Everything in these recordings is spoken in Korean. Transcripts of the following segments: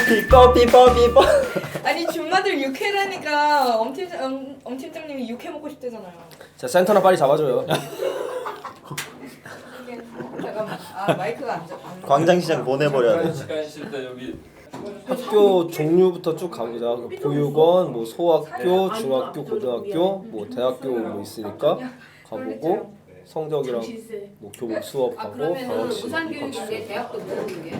삐뽀삐뽀삐뽀삐뽀. 아니 줌마들 육회라니까 엄 팀장님이 육회 먹고 싶대잖아요. 자 센터나 빨리 잡아줘요. 잠깐만. 아 마이크가 안 광장시장 보내버려야 돼. 시간 있을 때 여기 학교 종류부터 쭉 가보자. 보육원, 뭐 소학교, 중학교, 고등학교, 뭐 대학교 뭐 있으니까 가보고 성적이랑 뭐 교복 수업하고 그러면은 방학식 무상교육인데 대학도 무상교육이에요?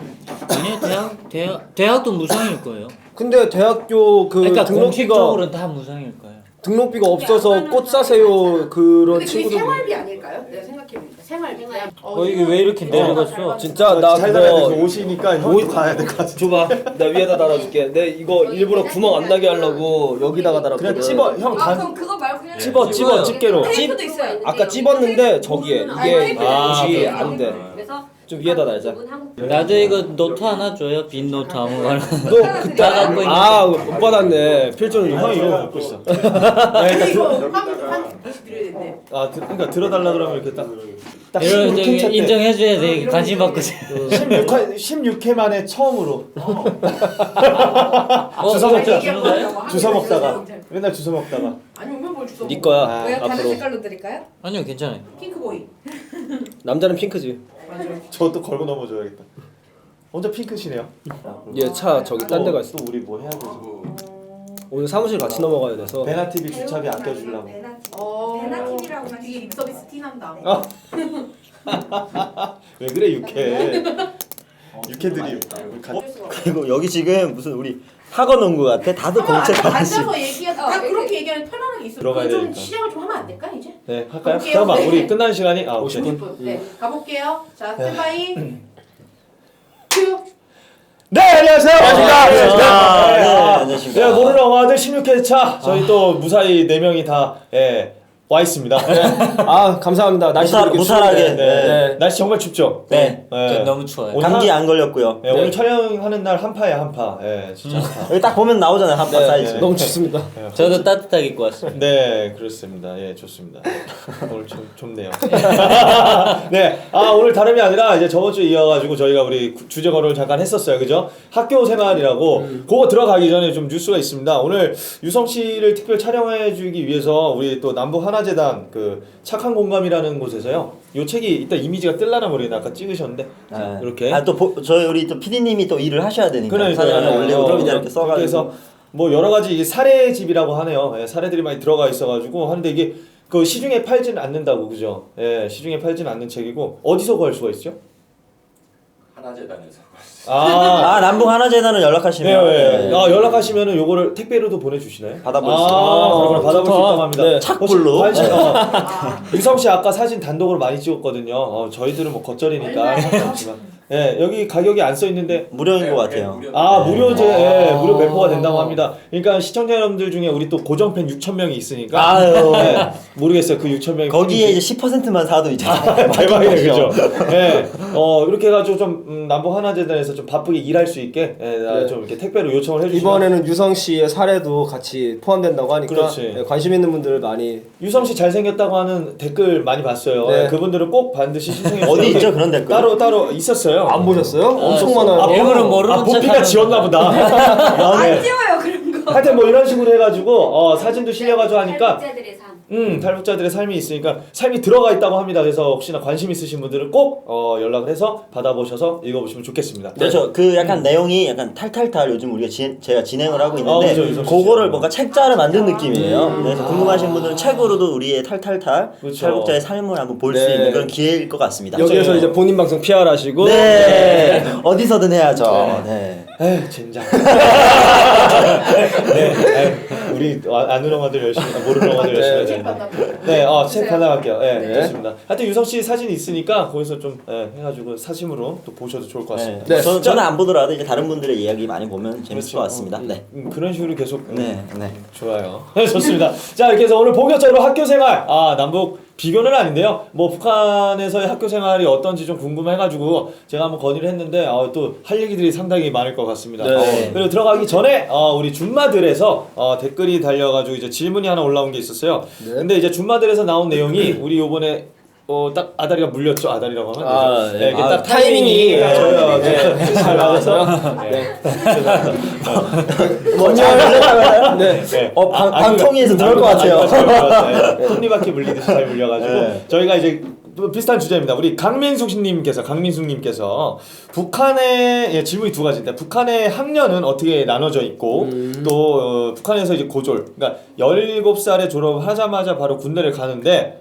아니요 대학도 무상일 거예요. 근데 대학교 그 그러니까 등록비가 공식적으로는 다 무상일 거예요. 등록비가 없어서 꽃 사세요 그런 근데 그게 친구들 생활비 아닐까요? 내가 생각해보니까 생활비. 이게 왜 이렇게 내려갔어? 진짜 나 잘 달아야 돼서 그거 오시니까 형이 가야 될 것 같아. 줘봐 나 위에다 달아줄게. 내 이거 일부러 구멍 안 나게 하려고 여기다가 달았거든. 그냥 찝어 형 아 단. 그럼 그거 말고 그냥 찝어 집게로. 테이프도 있어요. 아까 찝었는데 저기에 이게 아, 옷이 그래. 안 돼. 그래서 좀 위에다 달자. 나도 이거 노트 하나 줘요. 빈 노트 아무거나. 너 그때 갖고 있는 아못 받았네. 필조는 형 이거 이거 갖고 있어. 이거 한 드려야 된대. 아 그러니까 들어달라 그러면 이렇게 딱 이런 16회 저기 차 때. 인정해줘야 돼. 관심 받고. 16회 만에 처음으로 주워 먹자. 주는 거예요? 주워 먹다가 맨날 주워 먹다가 아니 오면 뭘 주워 네 먹어. 거야. 왜요? 다른 앞으로 색깔로 드릴까요? 아니요 괜찮아요. 핑크보이. 남자는 핑크지. 저것도 걸고 넘어줘야겠다. 혼자 핑크시네요. 얘 차 저기 딴 데 가 있어. 또 우리 뭐 해야 되지? 오늘 사무실 같이 넘어가야 돼서. 베나 TV 주차비 아껴주려고. 베나TV라고 되게 립서비스 티 난다. 왜 그래 육회? 육회들이 그리고 여기 지금 무슨 우리 학원 온 것 같아. 다들 공채 받으시. 앉아서 얘기하다. 그렇게 얘기하면 편안하게 있어. 들어가야 좀 되니까. 시작을 좀 하면 안 될까 이제? 네 할까요? 볼게요. 잠깐만 네. 우리 끝나는 시간이 50분. 50분. 네, 가볼게요. 자, 스탠바이. 큐. 네 안녕하세요. 안녕하십니까. 네, 네, 아, 안녕하십니까. 네, 모르는 엄마들 16회 차 저희 또 무사히 4명이 다 와 있습니다. 아 감사합니다. 날씨 이렇게 무탈하게. 추운데. 네. 날씨 정말 춥죠? 네. 너무 추워요. 오늘 감기 안 걸렸고요. 네, 오늘 촬영하는 날 한파야 한파. 진짜 한파. 여기 딱 보면 나오잖아요. 한파 네, 사이즈. 너무 춥습니다. 저도 따뜻하게 입고 왔어요. 네, 그렇습니다. 예, 좋습니다. 오늘 좀 좁네요. 네, 오늘 다름이 아니라 이제 저번 주에 이어가지고 저희가 우리 주제 거론을 잠깐 했었어요, 그죠? 학교 생활이라고 그거 들어가기 전에 좀 뉴스가 있습니다. 오늘 유성 씨를 특별 촬영해주기 위해서 우리 또 남북 하나재단 그 착한 공감이라는 곳에서요. 요 책이 이따 이미지가 뜰라나 모르겠네. 아까 찍으셨는데 이렇게. 또 저희 우리 또 PD님이 또 일을 하셔야 되니까. 그러니까요. 사진 하나 올리고 그럼 이제 이렇게 써가지고. 그래서 뭐 여러 가지 이게 사례집이라고 하네요. 예, 사례들이 많이 들어가 있어가지고 하는데 이게 그 시중에 팔지는 않는다고 그죠? 예, 시중에 팔지는 않는 책이고 어디서 구할 수가 있죠? 하나재단에서 남북 하나재단을 연락하시면. 네. 연락하시면은 요거를 택배로도 보내주시나요? 받아볼 수 있어요. 그걸 받아볼 수 있다고 합니다. 네. 착불로. 혹시 유성 씨 아까 사진 단독으로 많이 찍었거든요. 저희들은 뭐 겉절이니까 상관없지만. 예, 여기 가격이 안 써 있는데 무료인 것 같아요. 무료 배포가 된다고 합니다. 그러니까 시청자 여러분들 중에 우리 또 고정팬 6,000명이 있으니까 아유. 모르겠어요. 그 6,000명이 거기에 이제 10%만 사도 이제. 대박이네, 그죠? 네, 이렇게 해가지고 좀 남북 하나재단에서 좀 바쁘게 일할 수 있게 좀 이렇게 택배로 요청을 해주시면 이번에는 유성 씨의 사례도 같이 포함된다고 하니까 그렇지. 네, 관심 있는 분들 많이. 유성 씨 잘생겼다고 하는 댓글 많이 봤어요. 네. 그분들은 꼭 반드시 신청해 주세요. 어디 있죠 그런 댓글? 따로 있었어요. 안 보셨어요? 엄청 많아요. 일부러 모르는 보피가 척하는 지웠나 보다. 안 띄워요 그런 거. 하여튼 뭐 이런 식으로 해가지고 사진도 실려가지고 하니까 탈북자들의 삶. 탈북자들의 삶이 있으니까 삶이 들어가 있다고 합니다. 그래서 혹시나 관심 있으신 분들은 꼭 연락을 해서 받아보셔서 읽어보시면 좋겠습니다. 그렇죠. 그 약간 내용이 약간 탈탈탈 요즘 우리가 제가 진행을 하고 있는데 그죠, 유성 씨. 그거를 뭔가 책자를 만든 느낌이에요. 그래서 궁금하신 분들은 책으로도 우리의 탈탈탈 그렇죠. 탈북자의 삶을 한번 볼 수 네. 있는 그런 기회일 것 같습니다. 여기에서 이제 본인 방송 PR 하시고. 네. 어디서든 해야죠. 네. 에휴 젠장. 우리 아는 엄마들 열심히 모르는 엄마들 열심히 하자. 네, 책 받아갈게요. 네, 좋습니다. 하여튼 유성 씨 사진 있으니까 거기서 좀 해가지고 사심으로 또 보셔도 좋을 것 같습니다. 네. 저는 안 보더라도 이제 다른 분들의 이야기 많이 보면 재밌을 것 같습니다. 네. 그런 식으로 계속. 네. 좋아요. 좋습니다. 자, 이렇게 해서 오늘 본격적으로 학교 생활, 남북 비교는 아닌데요. 뭐 북한에서의 학교 생활이 어떤지 좀 궁금해가지고 제가 한번 건의를 했는데 또 할 얘기들이 상당히 많을 것 같습니다. 네. 그리고 들어가기 전에 우리 줌마들에서 댓글이 달려가지고 이제 질문이 하나 올라온 게 있었어요. 네. 근데 이제 줌마들에서 나온 내용이 우리 요번에 딱 아다리가 물렸죠. 아다리라고 하면 아, 되죠. 네. 이게 아, 딱 타이밍이 저희가 네, 잘 나와서 네. 네. 방통위에서 들어올 것 같아요. 톱니바퀴 물리듯이 잘 물려가지고 네. 저희가 이제 또 비슷한 주제입니다. 우리 강민숙님께서 북한의 질문이 두 가지인데 북한의 학년은 어떻게 나눠져 있고 또 북한에서 이제 고졸 그러니까 17살에 졸업하자마자 바로 군대를 가는데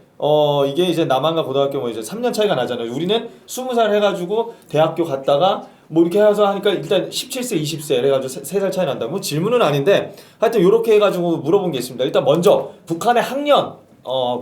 이게 이제 남한과 고등학교 뭐 이제 3년 차이가 나잖아요. 우리는 20살 해가지고 대학교 갔다가 뭐 이렇게 해서 하니까 일단 17세, 20세 이래가지고 3살 차이 난다. 뭐 질문은 아닌데 하여튼 이렇게 해가지고 물어본 게 있습니다. 일단 먼저 북한의 학년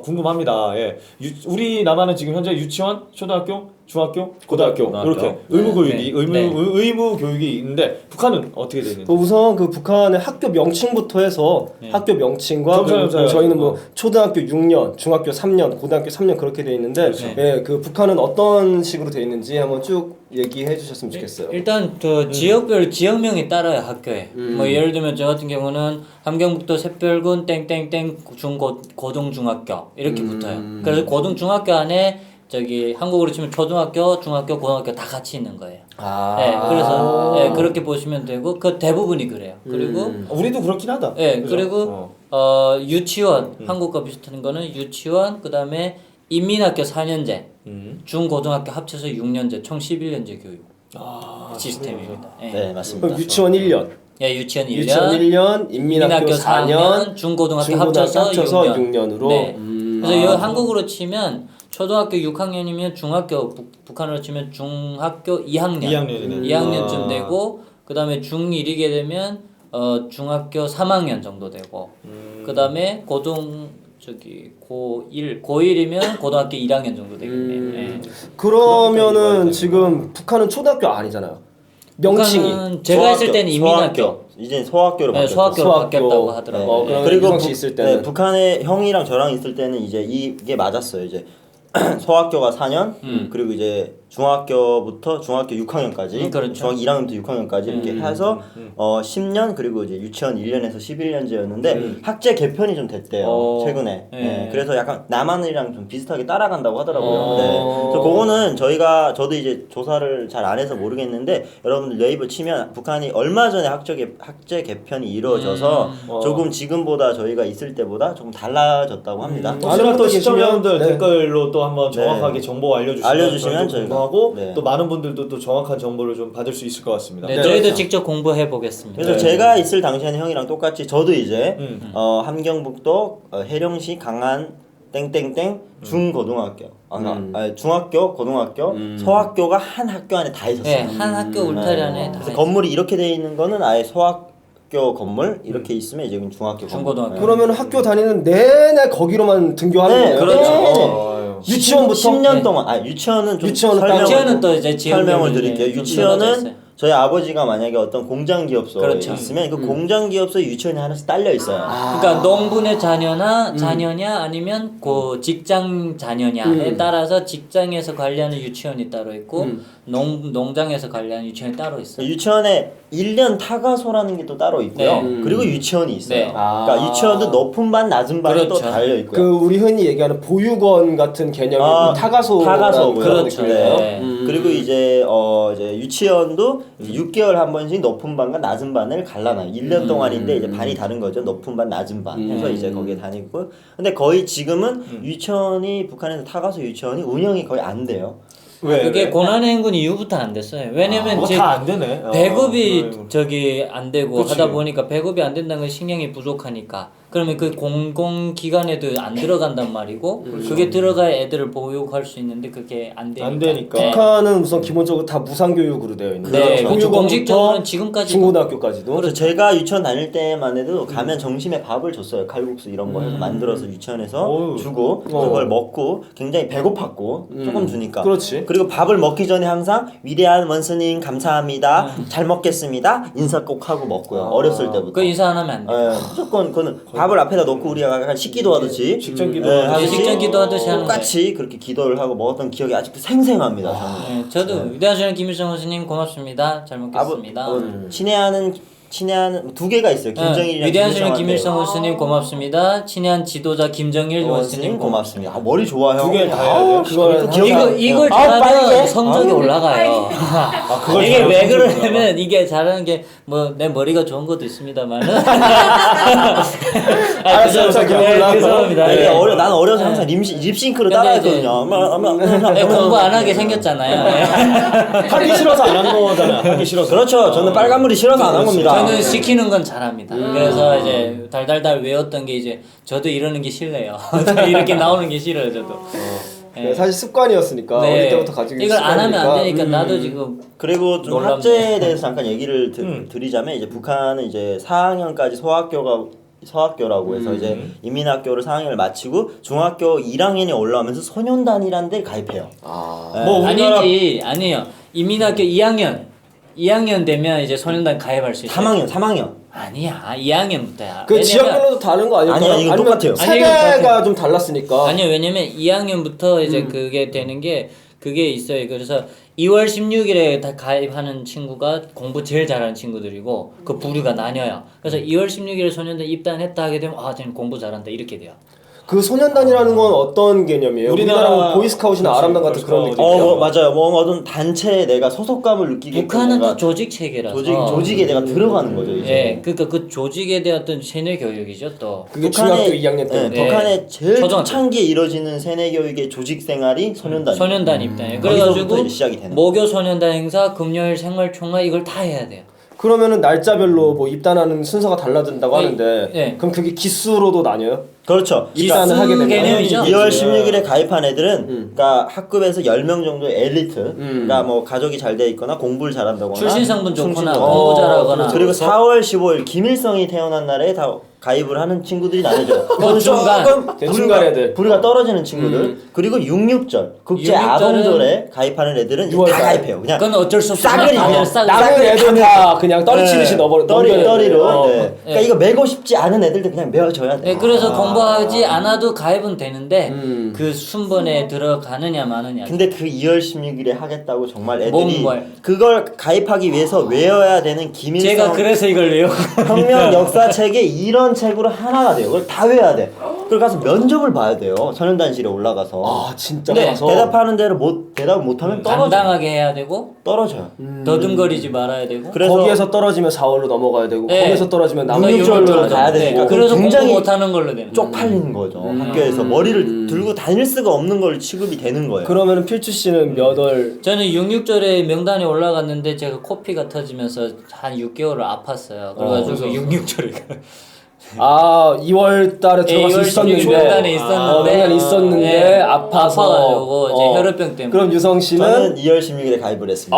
궁금합니다. 예. 우리 남한은 지금 현재 유치원, 초등학교, 중학교, 고등학교 이렇게 의무 교육이 의무 교육이 있는데 북한은 어떻게 되어 있는지. 우선 그 북한의 학교 명칭부터 해서 학교 명칭과 저희는 뭐 초등학교 6년, 중학교 3년, 고등학교 3년 그렇게 되어 있는데 예, 그 북한은 어떤 식으로 되어 있는지 한번 쭉 얘기해 주셨으면 좋겠어요. 일단 그 지역별 지역명이 따라요 학교에. 뭐 예를 들면 저 같은 경우는 함경북도 샛별군 땡땡땡 고등 중학교 이렇게 붙어요. 그래서 고등 중학교 안에 저기 한국으로 치면 초등학교, 중학교, 고등학교 다 같이 있는 거예요. 네, 그래서 네, 그렇게 보시면 되고 그 대부분이 그래요. 그리고 우리도 그렇긴 하다. 네, 그죠? 그리고 유치원 한국과 비슷한 거는 유치원 그다음에 인민학교 4년제, 중고등학교 합쳐서 6년제 총 11년제 교육 시스템입니다. 네. 네, 맞습니다. 그럼 유치원 1년, 예, 유치원 1년, 유치원 1년, 인민학교 4년, 중고등학교 합쳐서 6년으로. 네. 그래서 한국으로 치면 초등학교 6학년이면 중학교 북한으로 치면 중학교 2학년 2학년쯤 되고 그다음에 중1이게 되면 중학교 3학년 정도 되고 그다음에 고1이면 고등학교 1학년 정도 되겠네요. 네. 그러면은 지금 북한은 초등학교 아니잖아요. 명칭이. 북한은 제가 있을 때는 인민학교. 이제 소학교로 네, 바뀌었죠. 소학교로 바뀌었다고 하더라고요. 그럼 그리고 유성 씨 있을 때는 북한에 형이랑 저랑 있을 때는 이제 이게 맞았어요. 이제 소학교가 4년 그리고 이제 중학교부터 중학교 6학년까지 그렇죠. 중학교 1학년부터 6학년까지 이렇게 해서 10년 그리고 이제 유치원 1년에서 11년제였는데 학제 개편이 좀 됐대요. 최근에. 네. 그래서 약간 남한이랑 좀 비슷하게 따라간다고 하더라고요. 네. 그래서 그거는 저도 이제 조사를 잘 안 해서 모르겠는데 여러분들 네이버 치면 북한이 얼마 전에 학제 개편이 이루어져서 조금 지금보다 저희가 있을 때보다 조금 달라졌다고 합니다. 혹시나 또 시청자분들 네. 댓글로 또 한번 정확하게 정보 알려주시면 저희가 하고 네. 또 많은 분들도 또 정확한 정보를 좀 받을 수 있을 것 같습니다. 네, 저희도 직접 공부해 보겠습니다. 그래서 제가 있을 당시에는 형이랑 똑같이 저도 이제 함경북도 해령시 강한 땡땡땡 중고등학교 중학교 고등학교 소학교가 한 학교 안에 다 있었어요. 네, 한 학교 울타리 안에 다 그래서 있어요. 건물이 이렇게 돼 있는 거는 아예 소학교 건물 이렇게 있으면 이제 중학교 중고등학교. 건물. 그러면 학교 다니는 내내 거기로만 등교하는 네, 거예요? 그렇죠. 유치원부터 10년 동안 유치원은 좀 유치원은 또 이제 설명을 드릴게요. 좀 유치원은 떨어져 있어요. 저희 아버지가 만약에 어떤 공장 기업소에 그렇죠. 있으면 그 공장 기업소에 유치원이 하나씩 딸려 있어요. 그러니까 농부의 자녀냐 아니면 그 직장 자녀냐에 따라서 직장에서 관리하는 유치원이 따로 있고 농장에서 관리하는 유치원이 따로 있어요. 유치원에 1년 타가소라는 게 또 따로 있고요. 네. 그리고 유치원이 있어요. 네. 그러니까 유치원도 높은 반, 낮은 반이 또 그렇죠. 달려 있고요. 그 우리 흔히 얘기하는 보육원 같은 개념이 타가소고요. 그렇죠. 네. 그리고 이제 유치원도 이제 6개월 한 번씩 높은 반과 낮은 반을 갈라놔요. 1년 동안인데 이제 반이 다른 거죠. 높은 반, 낮은 반. 해서 이제 거기에 다니고. 근데 거의 지금은 유치원이 북한에서 타가소 유치원이 운영이 거의 안 돼요. 그게 고난행군 이후부터 안 됐어요. 왜냐면 다안 되네. 배급이 저기 안 되고 그치. 하다 보니까 배급이 안 된다는 건 식량이 부족하니까. 그러면 그 공공기관에도 안 들어간단 말이고 그게 들어가야 애들을 보육할 수 있는데 그게 안 되니까. 안 되니까. 네. 북한은 우선 기본적으로 다 무상교육으로 되어 있는 네, 거죠. 공식적으로는 지금까지 중고등학교까지도. 그래서 제가 유치원 다닐 때만 해도 가면 점심에 밥을 줬어요. 칼국수 이런 거 해서 만들어서 유치원에서 어우. 주고 그걸 먹고 굉장히 배고팠고 조금 주니까. 그렇지. 그리고 밥을 먹기 전에 항상 위대한 원스님 감사합니다. 잘 먹겠습니다. 인사 꼭 하고 먹고요. 어렸을 때부터. 그 인사 안 하면 안 돼. 무조건 그거는 밥을 앞에다 놓고 우리가 약간 식기도 하듯이 직전 기도 직전 기도하듯이 하는 똑같이 그렇게 기도를 하고 먹었던 기억이 아직도 생생합니다. 저는. 네, 저도 위대하신 김일성 선생님 고맙습니다. 잘 먹겠습니다. 친애하는 친애하는 두 개가 있어요. 김정일이랑 위대한 수령 김일성한테. 김일성 원수님 고맙습니다. 친애한 지도자 김정일 원수님 고맙습니다. 아, 머리 좋아 형. 두 개를 다 해야 돼요? 그거는 이걸 잘하면 성적이 올라가요. 그걸 이게 왜 잘하면 그러냐면 이게 잘하는 게 뭐 내 머리가 좋은 것도 있습니다만은. 알았어요. 자, 기억나. 죄송합니다. 아니, 예. 나는 어려서 항상 립싱크로 근데 따라했거든요. 예, 공부 안 하게 생겼잖아요. 예. 하기 싫어서 안 한 거잖아요. 하기 싫어서. 그렇죠. 저는 빨간물이 싫어서 안 한 겁니다. 저는 시키는 건 잘합니다. 그래서 이제 달달달 외웠던 게 이제 저도 이러는 게 싫네요. 이렇게 나오는 게 싫어요, 저도. 네, 사실 습관이었으니까 네. 어릴 때부터 가지고 이걸 안 하면 안 습관이니까. 되니까 나도 지금 그리고 좀 놀랍네. 학제에 대해서 잠깐 얘기를 드리자면 이제 북한은 이제 4학년까지 서학교라고 해서 이제 인민학교를 4학년을 마치고 중학교 1학년이 올라오면서 소년단이라는 데를 가입해요. 아. 뭐 우리나라 아니에요. 이민학교 2학년 되면 이제 소년단 가입할 수 있어요. 3학년. 아니야, 2학년부터야. 그 지역별로도 다른 거 아닐까요? 아니야, 이거 아니면 똑같아요. 세대가 좀 달랐으니까. 아니요, 왜냐면 2학년부터 이제 그게 되는 게 그게 있어요. 그래서 2월 16일에 다 가입하는 친구가 공부 제일 잘하는 친구들이고 그 부류가 나뉘어요. 그래서 2월 16일에 소년단 입단했다 하게 되면 아, 쟤는 공부 잘한다 이렇게 돼요. 그 소년단이라는 건 어떤 개념이에요? 우리나라 뭐 보이스카웃이나 아람단 같은 그런 느낌이에요? 맞아요. 뭐 어떤 단체에 내가 소속감을 느끼게 북한은 다 조직 체계라서 조직에 내가 들어가는 거죠, 이제. 예, 그러니까 그 조직에 대한 어떤 세뇌 교육이죠, 또. 그게 중학교 2학년 때. 네. 북한의 제일 초등학교. 초창기에 이루어지는 세뇌 교육의 조직 생활이 소년단. 소년단 입단이에요. 거기서부터 그래가지고 이제 시작이 되는 목요 소년단 행사, 금요일 생활 총회 이걸 다 해야 돼요. 그러면은 날짜별로 뭐 입단하는 순서가 달라진다고 네. 하는데 네. 그럼 그게 기수로도 나뉘어요? 그렇죠. 입단을 하게 되면 개념이죠. 2월 16일에 가입한 애들은 그러니까 학급에서 10명 정도의 엘리트, 그러니까 뭐 가족이 잘 돼 있거나 공부를 잘한다거나 출신 성분 좋거나 충신도 공부 잘하거나 그리고 4월 15일 김일성이 태어난 날에 다 가입을 하는 친구들이 나뉘죠. 그거는 중간. 조금 대중간 애들. 부류가 떨어지는 친구들. 그리고 6.6절 국제 6.6절은 아동절에 가입하는 애들은 다 6월달. 가입해요. 그냥 그건 어쩔 수 없어. 싸그리 그냥 남은 애들 다 그냥 떨치듯이 넘겨야 떠리로. 돼. 네. 그러니까 이거 메고 싶지 않은 애들도 그냥 메어줘야 돼. 네, 그래서 공부하지 않아도 가입은 되는데 음. 그 순번에 들어가느냐 마느냐. 근데 그 2월 16일에 하겠다고 정말 애들이 뭘. 그걸 가입하기 위해서 외워야 되는 김일성 제가 그래서 이걸 외우고 혁명 역사책에 이런 책으로 하나가 돼요. 그걸 다 외워야 돼. 그걸 가서 면접을 봐야 돼요. 소년단실에 올라가서. 아 진짜 네, 가서 대답하는 대로 대답을 못하면 당당하게 해야 되고 떨어져요. 더듬거리지 말아야 되고. 그래서 거기에서 떨어지면 4월로 넘어가야 되고 네. 거기서 떨어지면 남은 6.6절로 가야 되니까 그래서 굉장히 공부 못하는 걸로 되는. 쪽팔리는 거죠. 학교에서 머리를 들고 다닐 수가 없는 걸 취급이 되는 거예요. 그러면은 필주 씨는 몇 월? 저는 6.6절에 명단에 올라갔는데 제가 코피가 터지면서 한 6개월을 아팠어요. 그래가지고 6.6절에 아 2월 달에 들어갈 수 2월 16일 있었는데 명단에 있었는데 명단에 있었는데 네, 아파서 아파가지고 이제 혈압병 때문에. 그럼 유성 씨는 저는 2월 16일에 가입을 했습니다.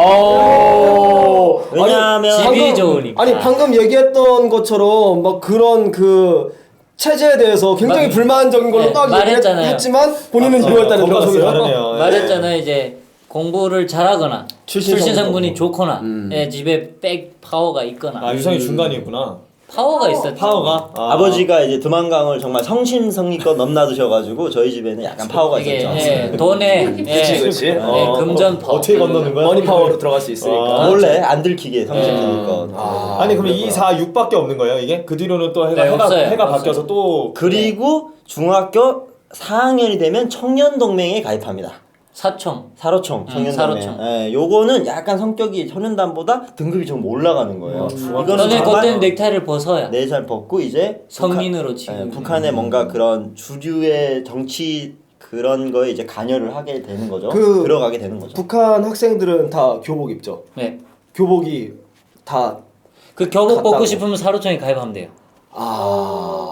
왜냐하면 집이 좋으니까. 아니 방금 얘기했던 것처럼 막 그런 그 체제에 대해서 굉장히 불만적인 걸로 네, 딱 말했잖아요. 했지만 본인은 2월 달에 건강 속이 들어갔어요. 다르네요. 예. 말했잖아요. 이제 공부를 잘하거나 출신 출신 성분. 성분이 좋거나 예, 집에 백 파워가 있거나 아 유성이 중간이었구나. 파워가 있었죠. 파워가 아버지가 이제 두만강을 정말 성심성의껏 넘나드셔가지고 저희 집에는 약간 파워가 이게 있었죠. 예, 돈에 예, 그치. 예, 금전 파워. 어떻게 건너는 거야? 머니 파워로 들어갈 수 있으니까. 몰래 안 들키게 성심성의껏. 아니 그럼 2, 4, 6밖에 없는 거예요 이게? 그 뒤로는 또 네, 없어요. 해가 없어요. 바뀌어서 또 그리고 중학교 4학년이 되면 청년동맹에 가입합니다. 사총. 사로총, 청년동맹. 사로총. 예, 요거는 약간 성격이 소년단보다 등급이 좀 올라가는 거예요. 이거는 너네 그때는 정말 넥타이를 벗어야 네살 벗고 이제 성민으로 지금. 북한의 뭔가 그런 주류의 정치 그런 거에 이제 관여를 하게 되는 거죠. 그 들어가게 되는 거죠. 북한 학생들은 다 교복 입죠. 네. 교복이 다 그 교복 갔다고. 벗고 싶으면 사로총에 가입하면 돼요.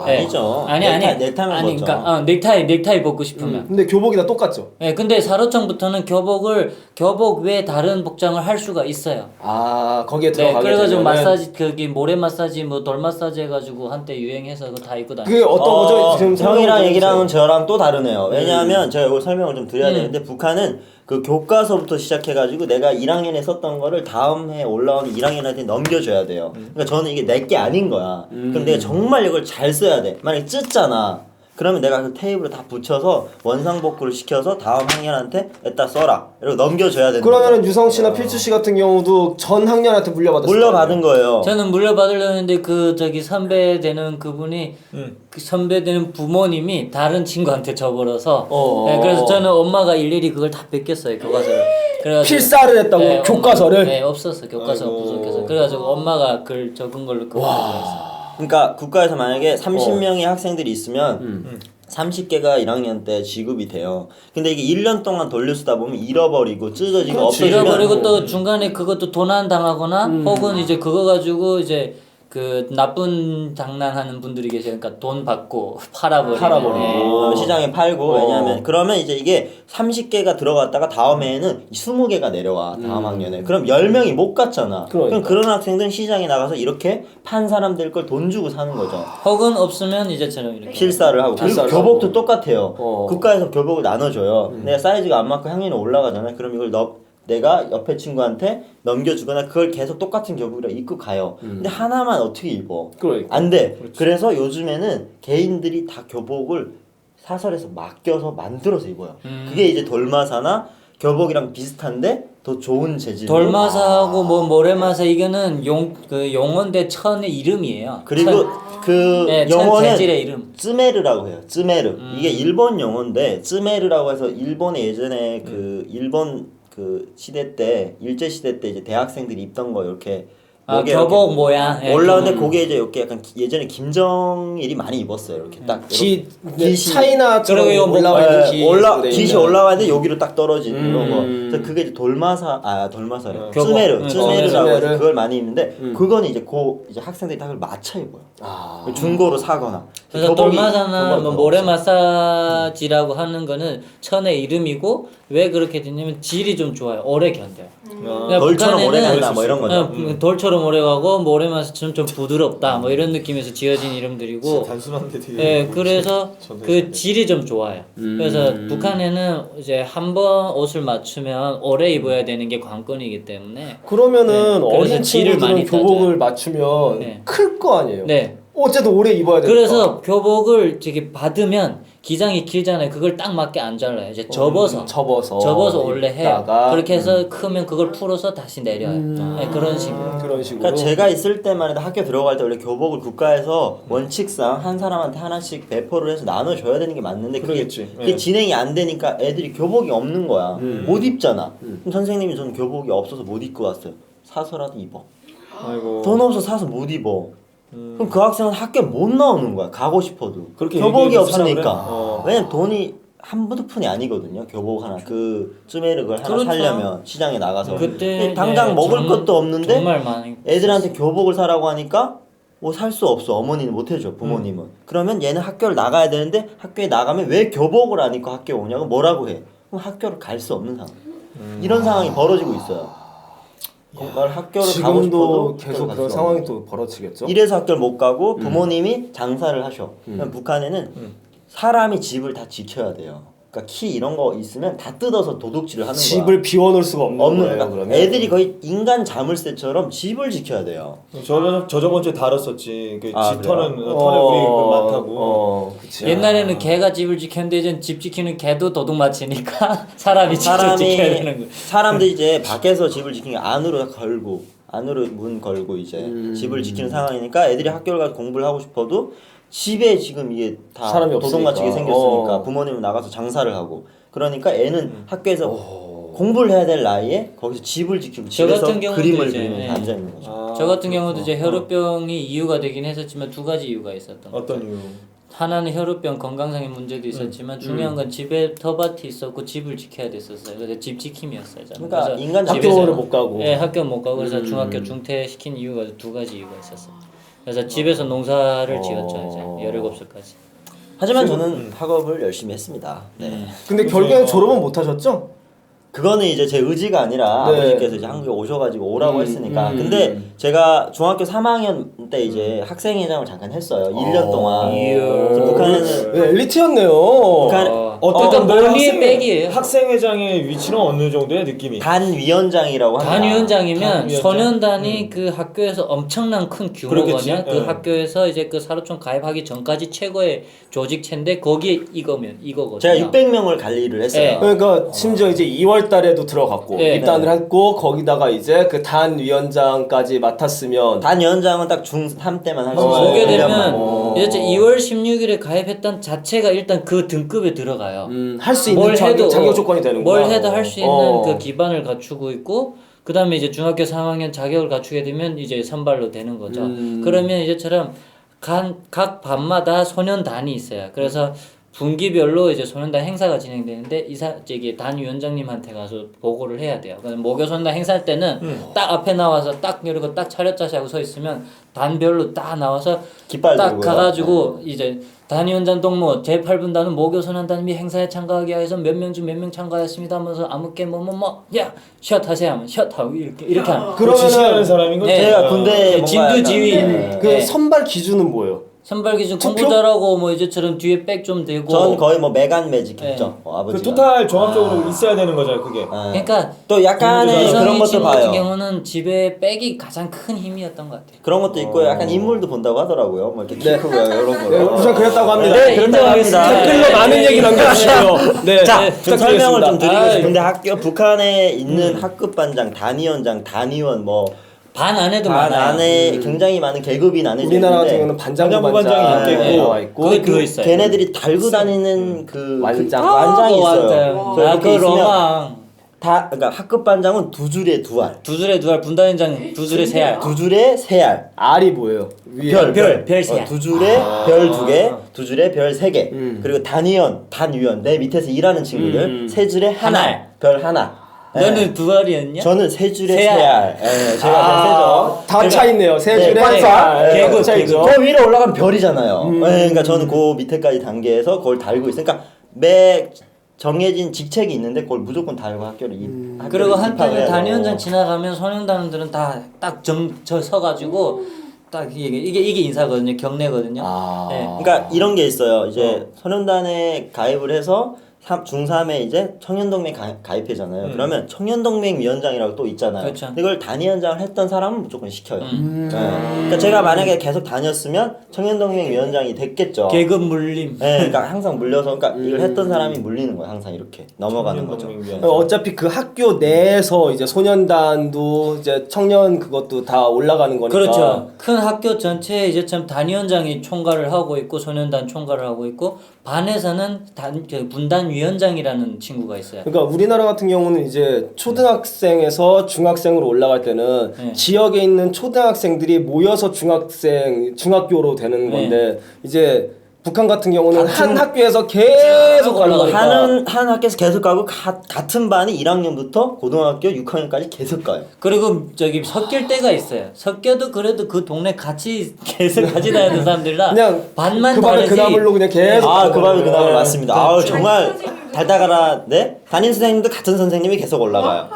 네. 아니죠. 아니 넥타이만 아니 벗죠. 그러니까 넥타이 벗고 싶으면. 근데 교복이 다 똑같죠. 예, 근데 사로총부터는 교복 외에 다른 복장을 할 수가 있어요. 아 거기에 네, 들어가게 그래가지고 되면은 마사지 거기 모래 마사지 뭐 돌 마사지 해가지고 한때 유행해서 그거 다 입고 다니. 그게 어떤 거죠? 지금 설명 형이랑 좀 얘기랑은 해주세요. 저랑 또 다르네요. 왜냐하면 제가 이걸 설명을 좀 드려야 되는데 북한은 그 교과서부터 시작해가지고 내가 1학년에 썼던 거를 다음 해 올라오는 1학년한테 넘겨줘야 돼요. 그러니까 저는 이게 내 게 아닌 거야. 그럼 내가 정말 이걸 잘 써야 돼. 만약에 찢잖아. 그러면 내가 그 테이블에 다 붙여서 원상복구를 시켜서 다음 학년한테 에따 써라 이러고 넘겨줘야 되는 그러면은 거죠. 유성 씨나 필주 씨 같은 경우도 전 학년한테 물려받았어요. 물려받은 거예요. 저는 물려받으려는데 그 저기 선배 되는 그분이 그 선배 되는 부모님이 다른 친구한테 줘버려서 네, 그래서 저는 엄마가 일일이 그걸 다 뺏겼어요 교과서를. 그래가지고 필사를 했다고 네, 교과서를. 네 없었어 교과서가 아이고. 부족해서 그래가지고 엄마가 글 적은 걸로 그거 가져왔어. 그러니까 국가에서 만약에 30명의 학생들이 있으면 30개가 1학년 때 지급이 돼요. 근데 이게 1년 동안 돌려쓰다 보면 잃어버리고 찢어지고 없어지면 잃어버리고 또 중간에 그것도 도난 당하거나 혹은 이제 그거 가지고 이제 그 나쁜 장난하는 분들이 계세요. 그러니까 돈 받고 팔아버리고. 네. 시장에 팔고 왜냐하면 그러면 이제 이게 30개가 들어갔다가 다음해에는 20개가 내려와 다음 학년에 그럼 10명이 못 갔잖아. 그럼 그런 학생들은 시장에 나가서 이렇게 판 사람들 걸 돈 주고 사는 거죠. 혹은 없으면 이제처럼 이렇게 필사를 하고 그리고 필사를 교복도 하고. 똑같아요. 국가에서 교복을 나눠줘요. 내가 사이즈가 안 맞고 학년이 올라가잖아요. 그럼 이걸 내가 옆에 친구한테 넘겨주거나 그걸 계속 똑같은 교복이라 입고 가요. 근데 하나만 어떻게 입어? 그러니까. 안 돼. 그래서 요즘에는 개인들이 다 교복을 사설에서 맡겨서 만들어서 입어요. 그게 이제 돌마사나 교복이랑 비슷한데 더 좋은 재질. 돌마사하고 뭐 모래마사 이거는 그 용언대 천의 이름이에요. 그리고 그 네, 천 영어는 재질의 이름. 쯔메르라고 해요. 쯔메르. 이게 일본 용어인데 쯔메르라고 해서 일본에 예전에 그 일본 그 시대 때 일제 시대 때 이제 대학생들이 입던 거 이렇게 목에 교복 모양. 예, 올라오는데 그게 이제 이렇게 약간 예전에 김정일이 많이 입었어요. 이렇게 딱 기 깃이 차이나처럼 그리고 뭐 올라와 있는 기 깃이 올라와는데 여기로 딱 떨어지는 이런 거. 그래서 그게 이제 돌마사래. 교복. 쯔메르라고 쯔메르. 해서 그걸 많이 입는데 그거는 이제 이제 학생들이 다 그걸 맞춰 입어요. 중고로 사거나. 그래서 돌마사나 교복이 뭐 더 모래 없어요. 마사지라고 하는 거는 천의 이름이고 왜 그렇게 됐냐면 질이 좀 좋아요. 오래 견뎌요. 그러니까 돌처럼 오래 북한에는 간다 뭐 이런 거죠. 돌처럼 오래 가고 모래 마사처럼 좀 부드럽다 뭐 이런 느낌에서 지어진 이름들이고 단순한데 되게 예, 그래서 전에 그 질이 좀 좋아요. 그래서 북한에는 이제 한 번 옷을 맞추면 오래 입어야 되는 게 관건이기 때문에 그러면은 네, 그래서 어린 질을 친구들은 많이 교복을 맞추면 네. 클 거 아니에요. 네. 어쨌든 오래 입어야 되니까. 그래서 교복을 저기 받으면 기장이 길잖아요. 그걸 딱 맞게 안 잘라요. 이제 접어서 원래 해요. 입다가. 그렇게 해서 크면 그걸 풀어서 다시 내려요. 네, 그런 식으로. 그런 식으로. 그러니까 제가 있을 때만 해도 학교 들어갈 때 원래 교복을 국가에서 원칙상 한 사람한테 하나씩 배포를 해서 나눠줘야 되는 게 맞는데 그러겠지. 그게 예. 진행이 안 되니까 애들이 교복이 없는 거야. 못 입잖아. 그럼 선생님이 저는 교복이 없어서 못 입고 왔어요. 사서라도 입어. 아이고. 돈 없어 사서 못 입어. 그럼 그 학생은 학교 못 나오는 거야. 가고 싶어도. 그렇게 교복이 얘기해서 사라 그래? 없으니까. 왜냐면 돈이 한두 푼이 아니거든요. 교복 하나 그 쯔메르 걸 하나 그렇죠. 살려면 시장에 나가서. 그때 근데 당장 먹을 것도 없는데 정말 많이 애들한테 교복을 사라고 하니까 뭐 살 수 없어. 어머니는 못 해줘. 부모님은. 그러면 얘는 학교를 나가야 되는데 학교에 나가면 왜 교복을 안 입고 학교에 오냐고 뭐라고 해. 그럼 학교를 갈 수 없는 상황. 이런 상황이 벌어지고 있어요. 그러니까 학교를 가고 싶어도 지금도 계속 학교를 갈 그런 수 상황이 없는. 또 벌어지겠죠. 이래서 학교를 못 가고 부모님이 장사를 하셔. 그럼 북한에는 사람이 집을 다 지켜야 돼요. 그러니까 키 이런 거 있으면 다 뜯어서 도둑질을 하는 거야. 집을 비워놓을 수가 없는 거예요. 그러니까 그러면 애들이 거의 인간 자물쇠처럼 집을 지켜야 돼요. 저번 주에 다뤘었지. 그 아, 집 터는 우리 그 많다고. 그치. 옛날에는 개가 집을 지켰는데 이제 집 지키는 개도 도둑 맞히니까 사람이 집을 지켜야 되는 거예요. 사람들이 이제 밖에서 집을 지키는 게 안으로 걸고 안으로 문 걸고 이제 집을 지키는 상황이니까 애들이 학교를 가서 공부를 하고 싶어도 집에 지금 이게 다 사람이 도둑 맞추게 없으니까. 생겼으니까 부모님은 나가서 장사를 하고 그러니까 애는 학교에서 공부를 해야 될 나이에 거기서 집을 지키고 저 집에서 같은 경우도 그림을 이제, 그리면서 예. 앉아 있는 거죠. 저 같은 경우도 이제 혈우병이 이유가 되긴 했었지만 두 가지 이유가 있었던 거예요. 어떤 이유? 하나는 혈우병 건강상의 문제도 있었지만 중요한 건 집에 텃밭이 있었고 집을 지켜야 됐었어요. 그래서 집 지킴이었어요. 저는. 그러니까 그래서 인간 집에서- 학교를 못 가고. 네, 학교 못 가고 그래서 중학교 중퇴시킨 이유가 두 가지 이유가 있었어요. 그래서 집에서 농사를 지었죠 이제 17살까지. 하지만 저는 학업을 열심히 했습니다. 네. 근데 결국에는 졸업은 못 하셨죠? 그거는 이제 제 의지가 아니라 네. 아버지께서 이제 한국에 오셔가지고 오라고 했으니까. 근데 제가 중학교 3학년 때 이제 학생회장을 잠깐 했어요. 1년 동안. 그래서 북한에는 네, 엘리트였네요. 북한 어떤 그러니까 논리의 백이에요. 학생회장의 위치는 어느 정도의 느낌이? 단위원장이라고 합니다. 단위원장이면 단위원장? 소년단이 그 학교에서 엄청난 큰 규모거든요. 그렇겠지. 그 학교에서 이제 그 사료총 가입하기 전까지 최고의 조직체인데 거기에 이거거든요. 제가 600명을 관리를 했어요. 네. 그러니까 심지어 이제 2월 달에도 들어갔고 네. 입단을 했고 거기다가 이제 그 단위원장까지 맡았으면 단위원장은 딱 중3 때만 할 수 있어요. 보게 1년만. 되면 이제 2월 16일에 가입했던 자체가 일단 그 등급에 들어가요. 할 수 있는 자격 조건이 되는구나. 뭘 해도 할 수 있는 어. 그 기반을 갖추고 있고 그다음에 이제 중학교 3학년 자격을 갖추게 되면 이제 선발로 되는 거죠. 그러면 이제처럼 각 반마다 소년단이 있어요. 그래서 분기별로 이제 소년단 행사가 진행되는데 저기 단위원장님한테 가서 보고를 해야 돼요. 그러니까 모교 소년단 행사할 때는 딱 앞에 나와서 딱 이러고 딱 차렷자세 하고 서 있으면 단별로 딱 나와서 깃발 딱 들고요. 가가지고 이제 단위원장 동무 제8분단은 모교 소년단 및 행사에 참가하기 위해서 몇 명 중 몇 명 참가했습니다 하면서 아무개 야 샷 하세요 하면 샷 하고 이렇게 하는 그러면 지시하는 사람인 거죠. 네. 제가 군대 뭔가 진두 약간- 지휘 그 네. 선발 기준은 뭐예요? 선발 기준 공부 투표? 잘하고 뭐 이제처럼 뒤에 백 좀 대고 전 거의 뭐 메간 매직 했죠. 네. 아버지가. 그 토탈 종합적으로 있어야 되는 거잖아요, 그게. 그러니까 또 약간의 이성희 그런 것도 친구 같은 봐요. 경우는 집에 백이 가장 큰 힘이었던 것 같아요. 그런 것도 있고 약간 인물도 본다고 하더라고요. 뭐 이렇게 키 크고 이런 거. 네, 우선 그랬다고 합니다. 네, 인정하겠습니다. 댓글로 많은 얘기 남겨주시고요. 네, 자, 좀 설명을 좀 드리고 아이. 싶은데 북한에 있는 학급 반장, 단위원장, 단위원 뭐 반 안에도 반 많아요. 안에 굉장히 많은 계급이 나뉘어져 우리나라 같은 있는데 경우는 반장부 반장부 반장이 반장이 있겠고. 나와 있고 그게 그거 있어요. 걔네들이 달고 다니는 그 완장. 완장이 있어요. 완장. 저 아, 이렇게 그 있으면 로망. 다 그러니까 학급 반장은 두 줄에 두 알, 두 줄에 두 알, 분단위원장 두 줄에 세 알. 두 줄에 세 알. 알이 뭐예요? 위에 별 세 알. 두 줄에 별 두 개, 두 줄에 별 세 개. 그리고 단위원 내 밑에서 일하는 친구들 세 줄에 하나. 하나, 별 하나. 너는 두 알이었냐? 저는 세 줄에 세 세 알. 알. 예, 제가 다 차 있네요. 세 네, 줄에 네. 세 알. 계급, 차 있죠. 그 위로 올라가면 별이잖아요. 예, 그러니까 저는 그 밑에까지 단계에서 그걸 달고 있으니까 그러니까 매 정해진 직책이 있는데 그걸 무조건 달고 학교를 그리고 입학을 한때는 해요. 단위원장 지나가면 소년단원들은 다 딱 저 서가지고 딱 이게 인사거든요. 경례거든요. 네. 그러니까 이런 게 있어요. 이제 소년단에 가입을 해서 중3에 이제 청년동맹 가입회잖아요. 그러면 청년동맹 위원장이라고 또 있잖아요. 그렇죠. 근데 이걸 단위원장을 했던 사람은 무조건 시켜요. 네. 그러니까 제가 만약에 계속 다녔으면 청년동맹 위원장이 됐겠죠. 계급 물림. 네, 그러니까 항상 물려서 그러니까 이걸 했던 사람이 물리는 거예요. 항상 이렇게 넘어가는 거죠. 어차피 그 학교 내에서 이제 소년단도 이제 청년 그것도 다 올라가는 거니까. 그렇죠. 큰 학교 전체에 이제 참 단위원장이 총괄을 하고 있고 소년단 총괄을 하고 있고 반에서는 분단 위원장이라는 친구가 있어요. 그러니까 우리나라 같은 경우는 이제 초등학생에서 중학생으로 올라갈 때는 네. 지역에 있는 초등학생들이 모여서 중학교로 되는 건데 이제 북한 같은 경우는 한 학교에서 계속 가는 거니까. 한 학교에서 계속 가고 같은 반이 1학년부터 고등학교 6학년까지 계속 가요. 그리고 저기 섞일 때가 있어요. 섞여도 그래도 그 동네 같이 계속 같이 다니는 사람들이라 그냥 반만 그 밤에 다르지. 그 나물로 그냥 계속. 그 밤에 그 가는 나물 거예요. 맞습니다. 아우 정말 달다가라. 네? 담임 선생님도 같은 선생님이 계속 올라가요.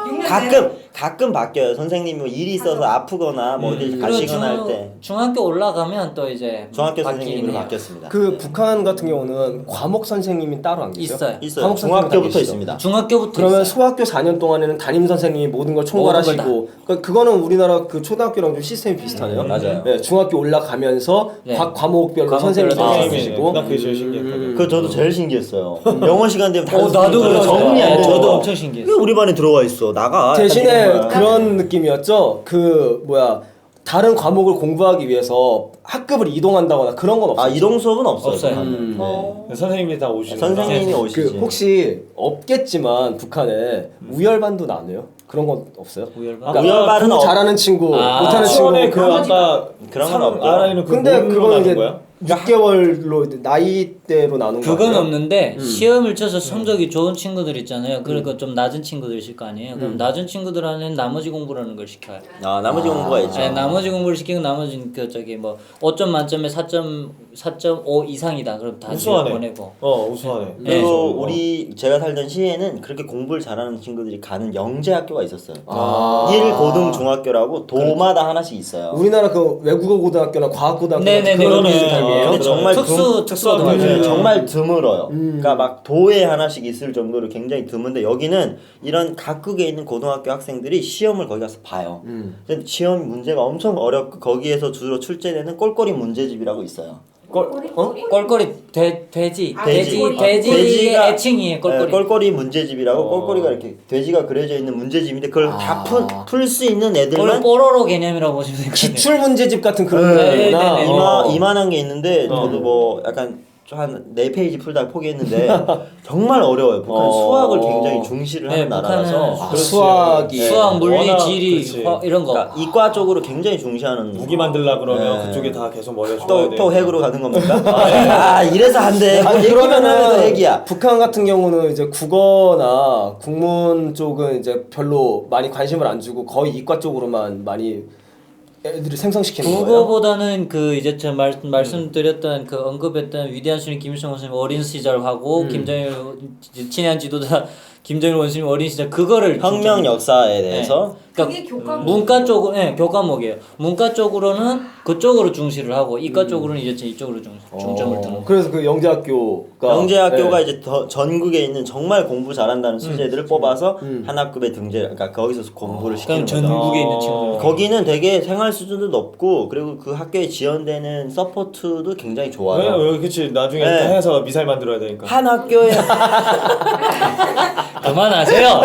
가끔 바뀌어요. 선생님이 뭐 일이 있어서 아프거나 뭐 어디 가시거나 할 때 중학교 올라가면 또 이제 중학교 바뀌긴 선생님으로 해요. 바뀌었습니다. 그 북한 같은 경우는 과목 선생님이 따로 안 계세요? 있어요. 있어요. 과목 선생님이 다 중학교부터 계시죠? 있습니다. 중학교부터 그러면 있어요. 소학교 4년 동안에는 담임 선생님이 모든 걸 총괄하시고 그거는 우리나라 그 초등학교랑 좀 시스템이 비슷하네요. 맞아요. 네, 중학교 올라가면서 네. 각 과목별로 과목별로 선생님이 선생님이 계시고 나 그게 제일 신기했거든. 그거 저도 제일 신기했어요. 영어 시간 되면 다른 나도 선생님들 그래서 정리 안 네, 돼요. 저도 엄청 신기했어요. 왜 우리 반에 들어와 있어? 나가. 대신에 약간 이런 거야. 그런 느낌이었죠. 그 뭐야 다른 과목을 공부하기 위해서 학급을 이동한다거나 그런 건 없어요. 이동 수업은 없어요. 없어요. 네. 선생님이 다 오시는 선생님이 오시지. 그 혹시 없겠지만 북한에 우열반도 나눠요? 그런 건 없어요? 우열반? 우열반은 공부 잘하는 친구, 못하는 친구. 수원에 그 아까 그런 건 없고요. 알아있는 그 근데 뭘로 그거는 나눈 이제 거야? 6개월로 나이대로 나눈 거 그건 아니에요? 없는데 시험을 쳐서 성적이 좋은 친구들 있잖아요. 그러니까 좀 낮은 친구들 있을 거 아니에요. 그럼 낮은 친구들한테는 나머지 공부라는 걸 시켜요. 나머지 공부가 있죠. 네, 나머지 공부를 시키고 나머지는 그 저기 뭐 5점 만점에 4점 4.5 이상이다. 그럼 다 우수하네. 보내고. 우수하네. 그리고 제가 살던 시에는 그렇게 공부를 잘하는 친구들이 가는 영재 학교가 있었어요. 아. 1고등중학교라고 도마다 하나씩 있어요. 우리나라 그 외국어 고등학교나 과학 고등학교 네네네, 그런 그러네. 타입이에요. 근데 정말 특수고등학교. 네, 정말 드물어요. 그러니까 막 도에 하나씩 있을 정도로 굉장히 드문데 여기는 이런 각국에 있는 고등학교 학생들이 시험을 거기 가서 봐요. 근데 시험 문제가 엄청 어렵고 거기에서 주로 출제되는 꼴꼴이 문제집이라고 있어요. 꼴꼴이 돼지의 돼지가- 애칭이에요. 꼴꼴이. 꼴꼴이 문제집이라고 꼴꼴이가 이렇게 돼지가 그려져 있는 문제집인데 그걸 다 풀 수 있는 원래 애들만 뽀로로 개념이라고 보시면 되거든요. 기출 문제집 같은 그런 네, 거구나. 네, 네. 이만한 게 있는데 저도 뭐 약간 한 4페이지 풀다가 포기했는데 정말 어려워요. 북한 수학을 굉장히 중시를 하는 네, 나라라서 북한은 수학이 수학, 물리, 워낙 지리, 그렇지. 이런 거. 그러니까 이과 쪽으로 굉장히 중시하는 무기 만들라 그러면 네. 그쪽에 다 계속 머리가 좋아야 돼. 또 핵으로 가는 겁니까? 이래서 안 돼. 아니, 그러면은 그러면은 핵이야. 북한 같은 경우는 이제 국어나 국문 쪽은 이제 별로 많이 관심을 안 주고 거의 이과 쪽으로만 많이 애들이 생성시키는 거예요. 그거보다는 그 이제 저 말씀드렸던 그 언급했던 위대한 수님 김일성 원수님 어린 시절하고 김정일 친한 지도자 김정일 원수님 어린 시절 그거를 혁명 역사에 대해서 그러니까 그게 교과목. 문과 쪽으로 교과목이에요. 문과 쪽으로는 그쪽으로 중시를 하고 이과 쪽으로는 이제 이쪽으로 중점을 두는. 그래서 그 영재학교가 영재학교가 네. 이제 전국에 있는 정말 공부 잘한다는 수재들을 뽑아서 한 학급에 등재, 그러니까 거기서 공부를 시키는 그럼 거죠. 전국에 있는 친구들. 거기는 되게 생활 수준도 높고 그리고 그 학교에 지원되는 서포트도 굉장히 좋아요. 왜? 그치 나중에 네. 다 해서 미사일 만들어야 되니까. 한 학교에 그만하세요.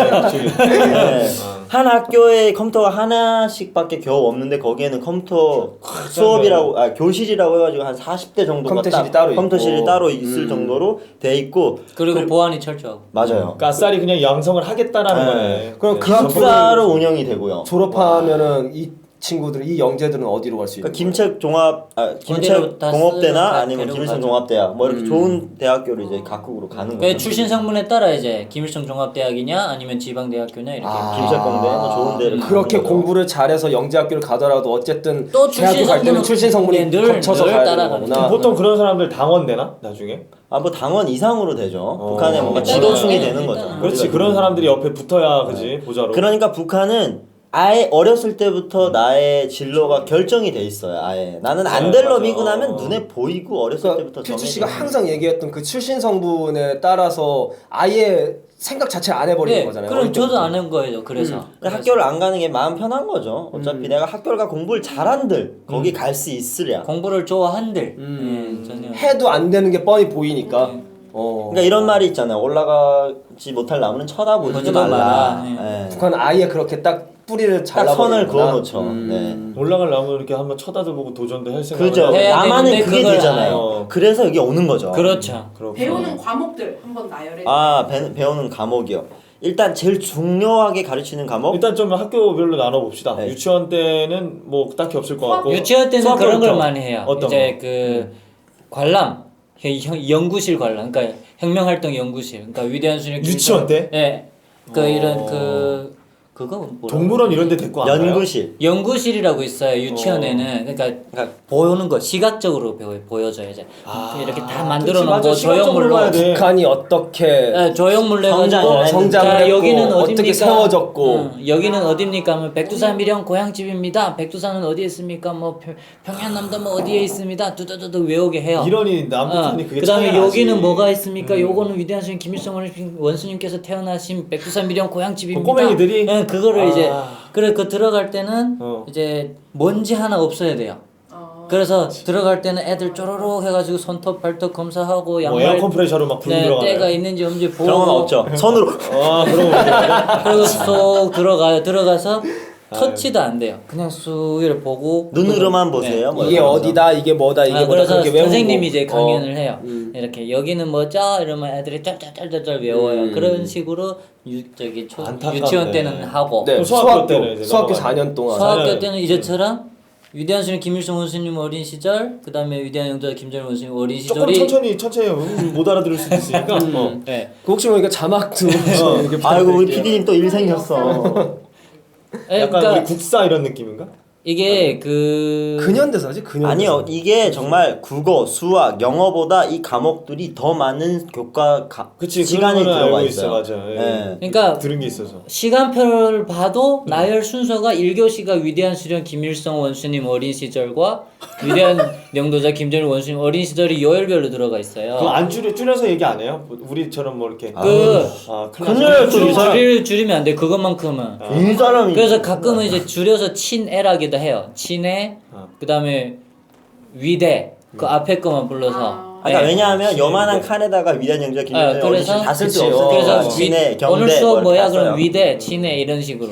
네. 한 학교에 컴퓨터가 하나씩밖에 겨우 없는데 거기에는 컴퓨터 수업이라고 교실이라고 해가지고 한 40대 정도가 컴퓨터실이 따로 컴퓨터실이 있고. 따로 있을 정도로 돼 있고 그리고 보안이 철저하고. 맞아요. 가쌀이 그냥 양성을 하겠다라는 네. 거네. 그럼 그 기숙사로 운영이 되고요. 졸업하면은 이 친구들 이 영재들은 어디로 갈 수 있는 그러니까 김책 어디로 다 공업대나 쓰- 아니면 데리고 김일성 가죠. 종합대학 뭐 이렇게 좋은 대학교를 이제 각국으로 가는 그 거죠. 출신 성분에 따라 이제 김일성 종합대학이냐 아니면 지방대학교냐 이렇게. 김책공대 뭐 좋은 데를 가는 그렇게 거죠. 공부를 잘해서 영재학교를 가더라도 어쨌든 또 대학교 갈 때는 출신 성분이 늘 거쳐서 가야 되는 따라가는 거구나. 보통 그런 사람들 당원 되나 나중에? 뭐 당원 이상으로 되죠. 북한에 뭔가 일단은, 지도층이 네, 되는 일단은. 거죠. 그렇지 그런 사람들이 옆에 붙어야 그지 보자로. 그러니까 북한은 아예 어렸을 때부터 나의 진로가 결정이 돼 있어요. 아예 나는 안 될 맞아. 놈이구나 하면 눈에 보이고 어렸을 그러니까 때부터 필주 정해져 씨가 있는 항상 얘기했던 그 출신 성분에 따라서 아예 생각 자체를 안 해버리는 네, 거잖아요. 그럼 어릴 저도 때부터. 안 한 거예요. 그래서. 그러니까 학교를 안 가는 게 마음 편한 거죠. 어차피 내가 학교를 가 공부를 잘한들 거기 갈 수 있으랴. 공부를 좋아한들. 전혀. 해도 안 되는 게 뻔히 보이니까. 그러니까 이런 말이 있잖아요. 올라가지 못할 나무는 쳐다보지 보지도 말라. 마라. 예. 북한은 아예 그렇게 딱 뿌리를 딱 잘라버리는구나. 선을 그어놓죠. 올라가려면 이렇게 한번 쳐다도 보고 도전도 할 생각. 그죠. 해야 나만은 되는데 그게 그걸 되잖아요. 안 해. 그래서 여기 오는 거죠. 그렇죠. 배우는 과목들 한번 나열해. 배우는 과목이요. 일단 제일 중요하게 가르치는 과목. 일단 좀 학교별로 나눠 봅시다. 네. 유치원 때는 뭐 딱히 없을 것 같고. 유치원 때는 수학교부터. 그런 걸 많이 해요. 어떤 이제 거? 그 관람, 연구실 관람, 그러니까 혁명활동 연구실, 그러니까 위대한 수녀 유치원 때? 예, 그 이런 그거 뭐라고? 동물원 이런 데 데리고 안 가요? 연구실. 연구실이라고 있어요. 유치원에는 그러니까 보여는 거 시각적으로 보여줘요. 이제 이렇게 다 만들어 그치, 놓고 맞아. 시각적으로 조형물로 봐야 돼. 북한이 어떻게 예, 조형물 내가지고 성장을 자, 했고 여기는 어떻게 어딥니까? 세워졌고 여기는 어딥니까? 하면 백두산 미령 고향집입니다. 백두산은 어디에 있습니까? 뭐 평양남도 뭐 어디에 있습니다. 두두두두 외우게 해요. 이런이 남북한이 그게 그다음에 차이가 여기는 나지. 뭐가 있습니까? 요거는 위대한 스님 김일성 원수님께서 태어나신 백두산 미령 고향집입니다. 그 꼬맹이들이? 예, 그거를 이제 아. 그래 그 들어갈 때는 이제 먼지 하나 없어야 돼요. 그래서 들어갈 때는 애들 쪼로록 해가지고 손톱 발톱 검사하고 뭐 양말 에어 컴프레셔로 막 불 들어가요. 때가 있는지 없는지 보고 그런 건 없죠. 선으로. 그런 거. 그리고 쏙 들어가요. 들어가서 터치도 안 돼요. 그냥 쑥 이렇게 보고 눈으로만 보세요. 뭐 이게 이러면서. 어디다 이게 뭐다 이게 뭐다 그래서 그렇게 외우고 선생님이 이제 강연을 해요. 이렇게 여기는 뭐죠? 이러면 애들이 쩔쩔쩔쩔 외워요. 그런 식으로 안타깝네. 유치원 때는 하고 네, 그럼 수학교 때는 이제 수학교 넘어가요. 4년 동안 수학교 때는 이제처럼 위대한 스님 김일성 원수님 어린 시절, 그 다음에 위대한 영자 김정일 원수님 어린 조금 시절이 천천히 못 알아들을 수도 있으니까. 네. 그 혹시 모르니까 자막도 이렇게 아이고 우리 부탁드릴게요. PD님 또 일 생겼어. 예, 약간 그러니까 우리 국사 이런 느낌인가? 이게 그 근현대사지 근현대사. 아니요, 이게 정말 국어, 수학, 영어보다 이 과목들이 더 많은 교과 그치, 시간이 그런 거는 들어가 알고 있어요. 있어, 맞아. 예. 네. 그러니까 들은 게 있어서. 시간표를 봐도 나열 순서가 1교시가 위대한 수련 김일성 원수님 어린 시절과 위대한 영도자 김정일 원수님 어린 시절이 요일별로 들어가 있어요. 그거 안 줄여서 얘기 안 해요? 우리처럼 뭐 이렇게. 그 큰일 또 이 사람 줄이면 안 돼. 그것만큼은. 이 사람이 그래서 가끔은 이제 줄여서 친애라기도 해요. 친애, 그다음에 위대 그 앞에 거만 불러서. 그러니까 네. 왜냐하면 요만한 칸에다가 위대한 영자 김정일 어린 그래서 시절 다쓸 수 그치, 없어요. 그래서 진해, 경대 오늘 수업 뭘 뭐야? 다 써요. 그럼 위대, 친애 이런 식으로.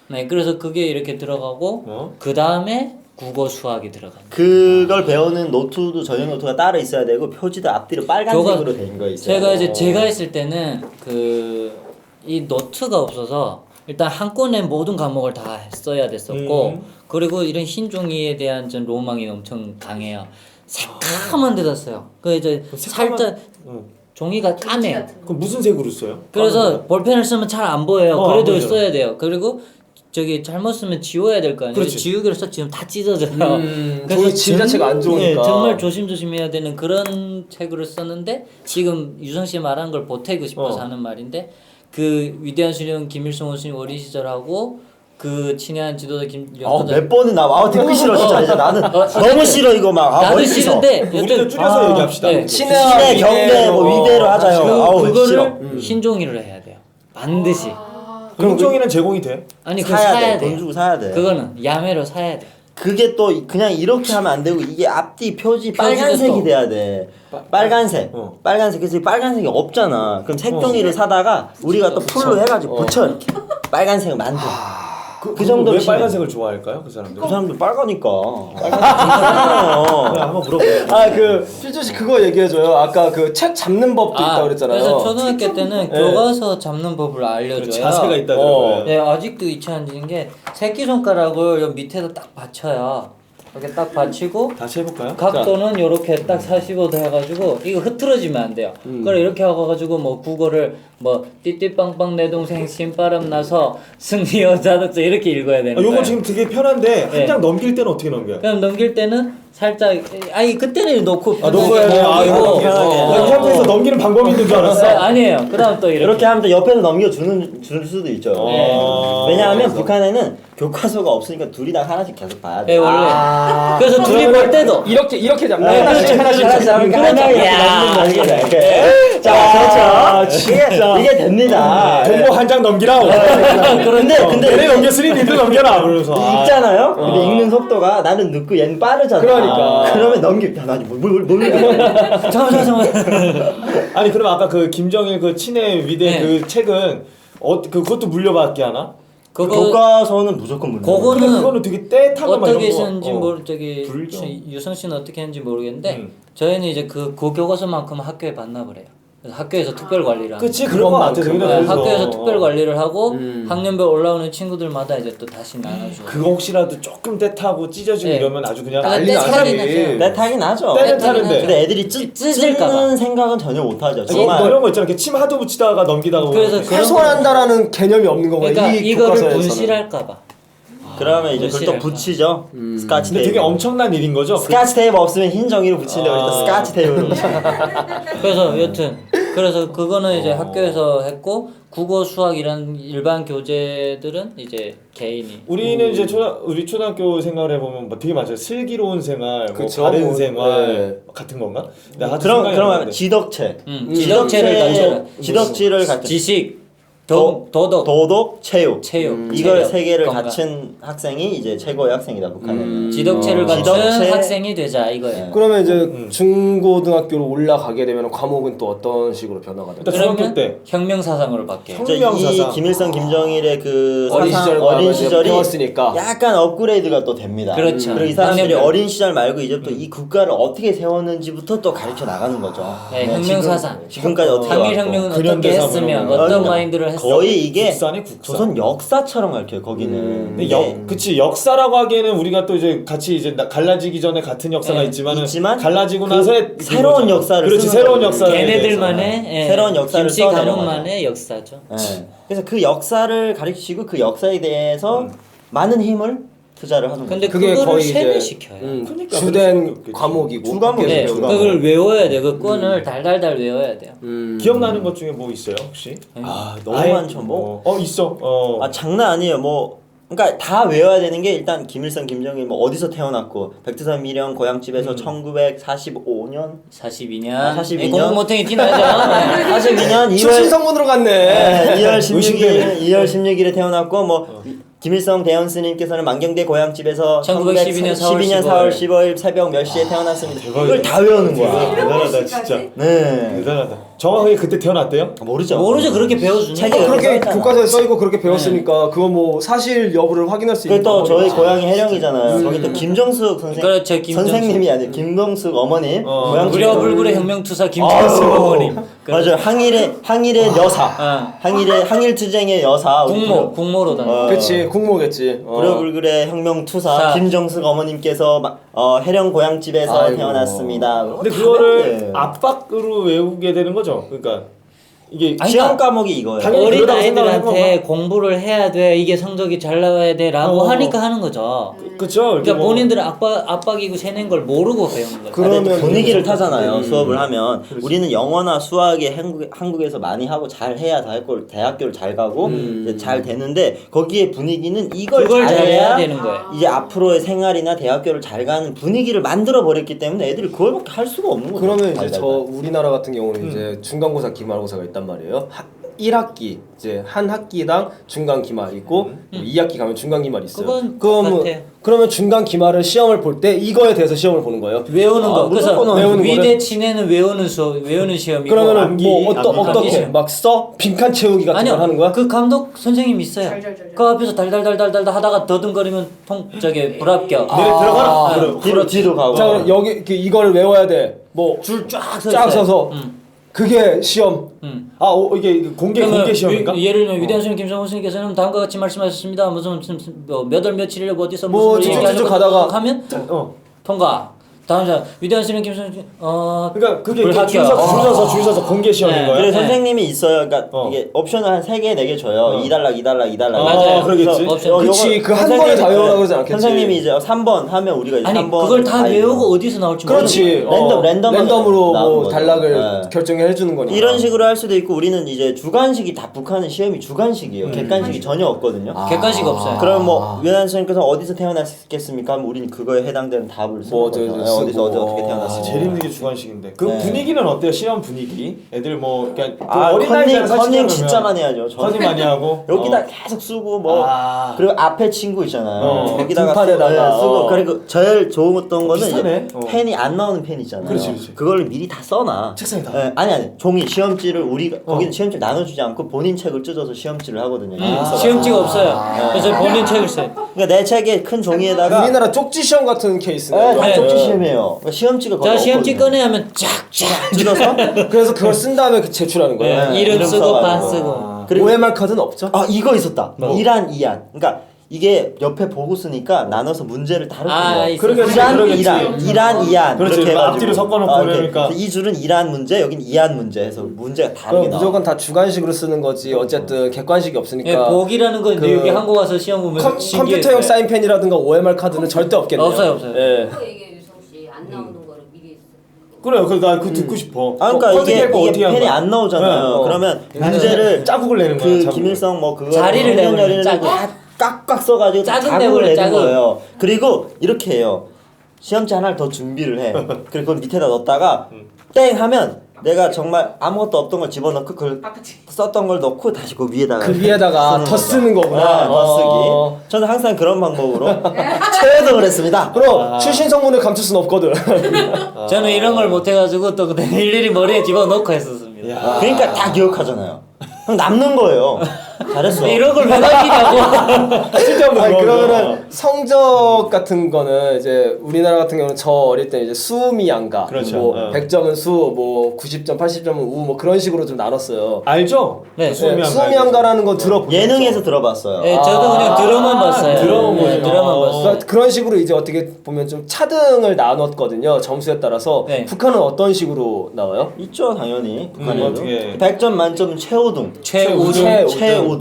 네, 그래서 그게 이렇게 들어가고 그 다음에 국어 수학이 들어간다. 그걸 배우는 노트도 전용 노트가 따로 있어야 되고 표지도 앞뒤로 빨간색으로 된 거 있어요. 제가 했을 때는 그 이 노트가 없어서 일단 한 권에 모든 과목을 다 써야 됐었고 그리고 이런 흰 종이에 대한 전 로망이 엄청 강해요. 새까만 데다 써요. 그 이제 살짝 종이가 까매요. 그럼 무슨 색으로 써요? 그래서 볼펜을 쓰면 잘 안 보여요. 그래도 보여요. 써야 돼요. 그리고 저기 잘못 쓰면 지워야 될 거 아니에요. 그렇지. 지우개로 써 지금 다 찢어져요. 종이 질 자체가 안 좋으니까. 정말 조심조심해야 되는 그런 책으로 썼는데 지금 유성 씨 말한 걸 보태고 싶어서 하는 말인데 그 위대한 수령 김일성 원수님 어린 시절하고 그 친애한 지도자 몇 번은 나와 듣기 싫어 진짜 이제 나는 너무 싫어 이거 막 나도 머리 삐져. 싫은데 우리도 줄여서 얘기합시다. 네. 친해 경대 뭐 위대로 하자요. 아우 싫어. 그거를 흰 종이로 해야 돼요. 반드시. 그럼 종이는 제공이 돼? 아니 그거 사야 사야 돼. 돼. 돈 주고 사야 돼. 그거는 야매로 사야 돼. 그게 또 그냥 이렇게 하면 안 되고 이게 앞뒤 표지 표지도 빨간색이 또. 돼야 돼. 빨간색. 빨간색. 그래서 빨간색이 없잖아. 그럼 색종이를 사다가 우리가 또 풀로 해가지고 붙여 이렇게. 빨간색을 만들어. 그 정도로 왜 심해. 빨간색을 좋아할까요, 그 사람들? 그 사람들 빨가니까. 빨간색 그냥 한번 물어보세요. 아그 필주 씨 그거 얘기해줘요. 아까 그 책 잡는 법도 있다고 그랬잖아요. 그래서 초등학교 때는 교과서 잡는 법을 알려줘요. 자세가 있다더라고요. 네, 아직도 잊지 않는 게 새끼 손가락을 요 밑에다 딱 받쳐요. 이렇게 딱 받치고 다시 해볼까요? 각도는 요렇게 딱 45도 해가지고 이거 흐트러지면 안 돼요. 그걸 이렇게 하고가지고 뭐 국어를 뭐 띠띠빵빵 내 동생 신바람 나서 승리 여자득자 이렇게 읽어야 되는 거예요. 요거 지금 되게 편한데 네. 한 장 넘길 때는 어떻게 넘겨요? 그냥 넘길 때는 살짝 아니 그때는 놓고 넘어야 돼. 넘기고. 이 상태에서 넘기는 방법이 있는 줄 알았어. 아니에요. 그다음 또 이렇게 하면 또 옆에서 줄 수도 있죠. 네. 왜냐하면 북한에는 교과서가 없으니까 둘이 다 하나씩 계속 봐야 돼. 네, 원래. 그래서 둘이 볼 때도 이렇게 잡는 네, 하나씩 하나씩 잡으니까 하나씩 야, 이렇게. 자, 그렇죠. 이게 됩니다. 공부 한 장 넘기라. 근데 얘네 넘겼으니 니들 넘겨라. 그러면서. 읽잖아요. 근데 읽는 속도가 나는 늦고 얘는 빠르잖아. 그러니까. 그러면 넘길 때 나지 뭘 잠깐만. 아니 그럼 아까 그 김정일 그 친애 위대 네. 그 책은 그것도 물려받게 하나? 그거 교과서는 무조건 물려. 그거는 근데 그거는 되게 떼타고 막 어떻게 이런 거. 했는지 모르 저기 불교. 유성 씨는 어떻게 했는지 모르겠는데 저희는 이제 그 교과서만큼 학교에 반납을 해요. 그래서 학교에서 특별 관리를 하는 그치 그런 거 같아. 그것만큼. 그래서 네, 학교에서 특별 관리를 하고 음. 학년별 올라오는 친구들마다 이제 또 다시 나눠주고. 그거 혹시라도 조금 떼타고 찢어지고 네. 이러면 아주 그냥 아, 난리 떼타긴 나지. 하죠. 내 타긴 하죠. 때는 떼타긴 타는데. 하죠. 근데 애들이 찢을까 봐. 찢는 생각은 전혀 못 하죠. 이거 정말. 뭐 이런 거 있잖아. 이렇게 침 하도 붙이다가 넘기다가 그래서 보면. 그런 훼손한다라는 개념이 없는 거예요. 그러니까 이 이거를 교과서에서는. 분실할까봐. 그러면 이제 그걸 또 분실할까. 붙이죠. 스카치 근데 테이프. 되게 엄청난 일인 거죠. 스카치 테이프 없으면 흰 종이로 붙이려고 했다. 스카치 테이프로 붙여. 그래서 여튼 그래서 그거는 이제 학교에서 했고 국어 수학 이런 일반 교재들은 이제 개인이. 우리는 이제 우리 초등학교 생활해 보면 뭐 되게 많죠. 슬기로운 생활, 뭐 그쵸, 바른 뭐, 생활 네. 같은 건가? 나 하도 그럼 생각이 안 그러면 나는데. 지덕체. 지덕체를 갖춰라. 지덕체를 갖춘 지식, 도덕, 도덕, 체육. 체육. 이걸 체력, 세 개를 건강. 갖춘 학생이 이제 최고의 학생이다 북한에는. 지덕체를 갖춘 지덕체. 학생이 되자 이거예요. 그러면 이제 중고등학교로 올라가게 되면 과목은 또 어떤 식으로 변화가 될까요? 일단 중학교 그러면 때 혁명사상으로 바뀌어요. 혁- 이 혁명사상. 김일성 김정일의 그 어린 사상, 시절과 어린 이제 시절이 배웠으니까. 약간 업그레이드가 또 됩니다. 그렇죠. 그리고 이 사람들이 학년별. 어린 시절 말고 이제부터 이 국가를 어떻게 세웠는지부터 또 가르쳐 나가는 거죠. 네, 혁명사상. 지금까지 어떻게 한일혁명은 왔고. 어떻게 근현대사 했으면 부르는 어떤 거. 마인드를 했어. 거의 이게 국산의 국산. 조선 역사처럼 가르쳐요 거기는. 근데 이게 그치 역사라고 하기에는 우리가 또 이제 같이 이제 갈라지기 전에 같은 역사가 네, 있지만 갈라지고 나서의 새로운 역사를 그렇지 쓰는 새로운 거죠. 역사를 걔네들만의 예, 새로운 역사를 김씨 써내려가죠. 가문만의 역사죠. 예. 그래서 그 역사를 가르치고 그 역사에 대해서 많은 힘을 투자를 하는 거죠. 근데 그게 그거를 거의 이제 세뇌시켜요. 그러니까 주된 그럴 과목이고 주과목이에요. 네, 주과목. 그걸 외워야 돼. 그 끈을 달달달 외워야 돼요. 기억나는 것 중에 뭐 있어요 혹시? 아 너무 아예 많죠. 뭐. 있어. 아 장난 아니에요. 뭐 그러니까 다 외워야 되는 게 일단 김일성, 김정일 뭐 어디서 태어났고 백두산 미령 고향집에서 1945년 42년. 42년? 공무모탱이 티나죠. 42년 2월 출신성분으로 갔네. 네, 2월 16일 의심되네. 2월 16일에 태어났고 뭐 김일성 대원 스님께서는 만경대 고향집에서 1912년 4월 15일 새벽 몇 시에 태어났습니다. 대박이다. 이걸 다 외우는 거야. 대단하다 진짜. 네. 대단하다. 정확하게 그때 태어났대요? 모르죠. 모르죠. 그렇게 배워주니. 책에 그렇게 써있잖아. 교과서에 써있고 그렇게 배웠으니까 그거 뭐 사실 여부를 확인할 수 있는 그게 또 저희 방법이지. 고향이 해령이잖아요. 거기 또 김정숙 그렇죠, 김정숙. 선생님이 아니에요. 김동숙 어머님. 무려 불굴의 혁명투사 김철수 어머님. 맞아요. 항일의 여사. 항일 투쟁의 여사. 우리 국모로 다녀. 그치 국모겠지. 불효불굴의 혁명투사 사. 김정숙 어머님께서 해령 고향집에서 아이고. 태어났습니다. 근데 다 그거를 외워요. 압박으로 외우게 되는 거죠. 그러니까 이게 아니, 시험 과목이 이거예요. 당연히 어린 그러다고 생각을 아이들한테 한 공부를 해야 돼. 이게 성적이 잘 나와야 돼라고 하니까 하는 거죠. 그쵸. 그러니까 본인들은 압박이고 세낸 걸 모르고 배우는 거죠. 그러면 근데 분위기를 타잖아요. 수업을 하면 우리는 영어나 수학에 한국에서 많이 하고 잘 해야 대학교를 잘 가고 이제 잘 되는데 거기에 분위기는 이걸 그걸 잘해야 잘해야 되는 거예요. 이제 앞으로의 생활이나 대학교를 잘 가는 분위기를 만들어 버렸기 때문에 애들이 그걸밖에 할 수가 없는 거죠. 그러면 이제 달달달. 저 우리나라 같은 경우는 이제 중간고사, 기말고사가 있단 말이에요. 1학기 이제 한 학기당 중간 기말 있고 2학기 가면 중간 기말 있어요. 그건 같아요. 그러면 중간 기말을 시험을 볼 때 이거에 대해서 시험을 보는 거예요. 외우는 거. 그래서 무조건 외우는 위대 거를? 친애는 외우는 시험이고. 그러면은 암기, 뭐 어떻게 시험. 막 써? 빈칸 채우기 같은 걸 하는 거야? 그 감독 선생님 있어요. 잘잘잘잘. 그 앞에서 달달달달달 하다가 더듬거리면 불합격. 내일 들어가라. 그럼 뒤로 가고. 자 그럼 여기 이걸 외워야 돼. 뭐 줄 쫙 쫙 서서 그게 시험. 이게 공개 시험인가? 예를 들면 위대한 스님 김성훈 스님께서는 다음과 같이 말씀하셨습니다. 무슨 몇 월 며칠 어디서 뭐 무슨 쭉쭉쭉 얘기하는 가다가 거 하면 통과. 다음 사 위대한 스님 김성훈 그러니까 그게 불합격. 줄 서서 공개 시험인 네. 거예요? 그래 네. 선생님이 있어요. 그러니까 이게 옵션을 한 3개, 4개 줘요. 2달락. 맞아요. 그러겠지. 그치, 그한 번에 다 외우라고 그러지 않겠지. 선생님이 이제 3번 하면 우리가 이제 아니 3번 그걸 다 외우고 어디서 나올지 그렇지. 모르겠어요. 나오는 랜덤으로 뭐 거죠. 단락을 네. 결정해 주는 거니까. 이런 식으로 할 수도 있고 우리는 이제 주관식이 다 북한은 시험이 주관식이에요. 객관식이 전혀 없거든요. 객관식 없어요. 그럼 뭐 유난 선생님께서 어디서 태어났겠습니까? 하면 우리는 그거에 해당되는 답을 쓰는 뭐 거죠. 어쩌고 어디서 쓰고. 어떻게 태어났을지. 제일 힘든 게 주관식인데. 그 네. 분위기는 어때요? 시험 분위기? 애들 뭐 그러니까 컨닝 진짜 많이 하죠. 컨닝 많이 하고 여기다 계속 쓰고 뭐 그리고 앞에 친구 있잖아요. 어. 거기다가 등판에다가, 쓰고 그리고 제일 좋았던 거는 비슷하네. 이제 펜이 안 나오는 펜 있잖아요. 그렇지. 그걸 미리 다 써놔. 책상에 다. 아니 종이 시험지를 우리가 거기는 시험지 나눠주지 않고 본인 책을 뜯어서 시험지를 하거든요. 시험지가 없어요. 그래서 본인 책을 써요. 그러니까 내 책에 큰 종이에다가 우리나라 쪽지 시험 같은 케이스네. 다 쪽지 시험이에요. 그러니까 시험지가 거의 자 시험지 없거든요. 꺼내 하면 쫙쫙 뜯어서 그래서 그걸 쓴 다음에 제출하는 거예요. 네. 이름 쓰고 써가지고. 반 쓰고. 그리고 OMR 카드는 없죠? 이거 있었다. 이란 이안. 그러니까 이게 옆에 보고 쓰니까 나눠서 문제를 다르거든요. 있어. 그러겠지, 이란 그러겠지. 이란 이안. 그렇지, 이렇게 해가지고. 앞뒤로 섞어놓고 이렇게. 그러니까. 이 줄은 이란 문제, 여긴 이안 문제 해서 문제가 다르게 나와. 무조건 다 주관식으로 쓰는 거지. 어쨌든 객관식이 없으니까. 예, 복이라는 건 그 여기 한국 와서 시험 보면 컴퓨터용 사인펜이라든가 OMR 카드는 절대 없겠네요. 없어요. 예. 그거 얘기해 유성 씨. 안 나오는 거를 미리 그래요. 그래서 나 그거 듣고 싶어. 그러니까 컨택할 거 이게 어떻게 하는 펜이 거야? 안 나오잖아요. 네. 그러면 문제를 짜국을 내는 거야. 그 짜국을. 김일성 뭐 그거 자리를 내버려, 다 깍깍 써가지고 작은 작은 내버려, 내는 작은. 거예요. 그리고 이렇게 해요. 시험지 하나를 더 준비를 해. 그리고 그걸 밑에다 넣었다가 땡 하면 내가 정말 아무것도 없던 걸 집어넣고 그걸 썼던 걸 넣고 다시 그 위에다가 그 위에다가 더 쓰는 거구나. 더 쓰기. 저는 항상 그런 방법으로 최애덕을 했습니다. 그럼 출신 성분을 감출 순 없거든. 저는 이런 걸 못해가지고 또 그때 일일이 머리에 집어넣고 했었습니다. 그러니까 다 기억하잖아요. 그럼 남는 거예요. 잘했어. 이런 걸 왜 남기냐고. 진짜 무서워. 그러면은 성적 같은 거는 이제 우리나라 같은 경우는 저 어릴 때 이제 수미양가, 그렇죠. 뭐 100점은 수, 뭐 90점, 80점은 우, 뭐 그런 식으로 좀 나눴어요. 알죠? 네. 수미양가라는 거 들어보셨죠? 예능에서 들어봤어요. 네, 저도 그냥 드럼만 봤어요. 드럼은 네, 뭐죠? 드럼만 봤어요. 그러니까 그런 식으로 이제 어떻게 보면 좀 차등을 나눴거든요. 점수에 따라서. 네. 북한은 어떤 식으로 나와요? 있죠 당연히 북한에도. 어떻게. 100점 만점 최우등. 최우등. 최우등. 최우등.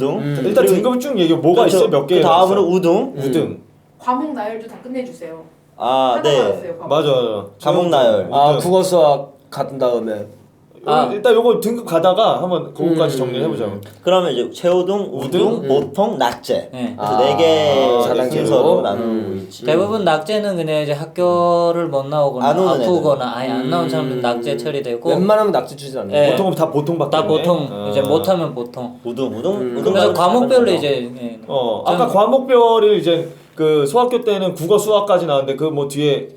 일단 등급을 쭉 얘기해. 뭐가 있어? 몇 개? 그 다음으로 우등. 우등. 과목 나열도 다 끝내주세요. 아, 하나 네. 나왔어요, 과목. 맞아요. 과목 나열. 아 국어 수학 같은 다음에 일단 요거 등급 가다가 한번 그거까지 정리해 보자고. 그러면 이제 최우등, 우등, 보통, 낙제. 네. 그래서 4개 사단계로. 순서로 나누고 있지. 대부분 낙제는 그냥 이제 학교를 못 나오거나 안 오는 아프거나 아예 안 나온 사람들 낙제 처리되고 웬만하면 낙지 주지 않는 네. 보통은 다 보통밖에. 다 보통 없네. 이제 못하면 보통. 우등. 그래서 가면 과목별로 작은 이제 예. 아까 과목별이 이제 그 수학교 때는 국어 수학까지 나왔는데 그 뭐 뒤에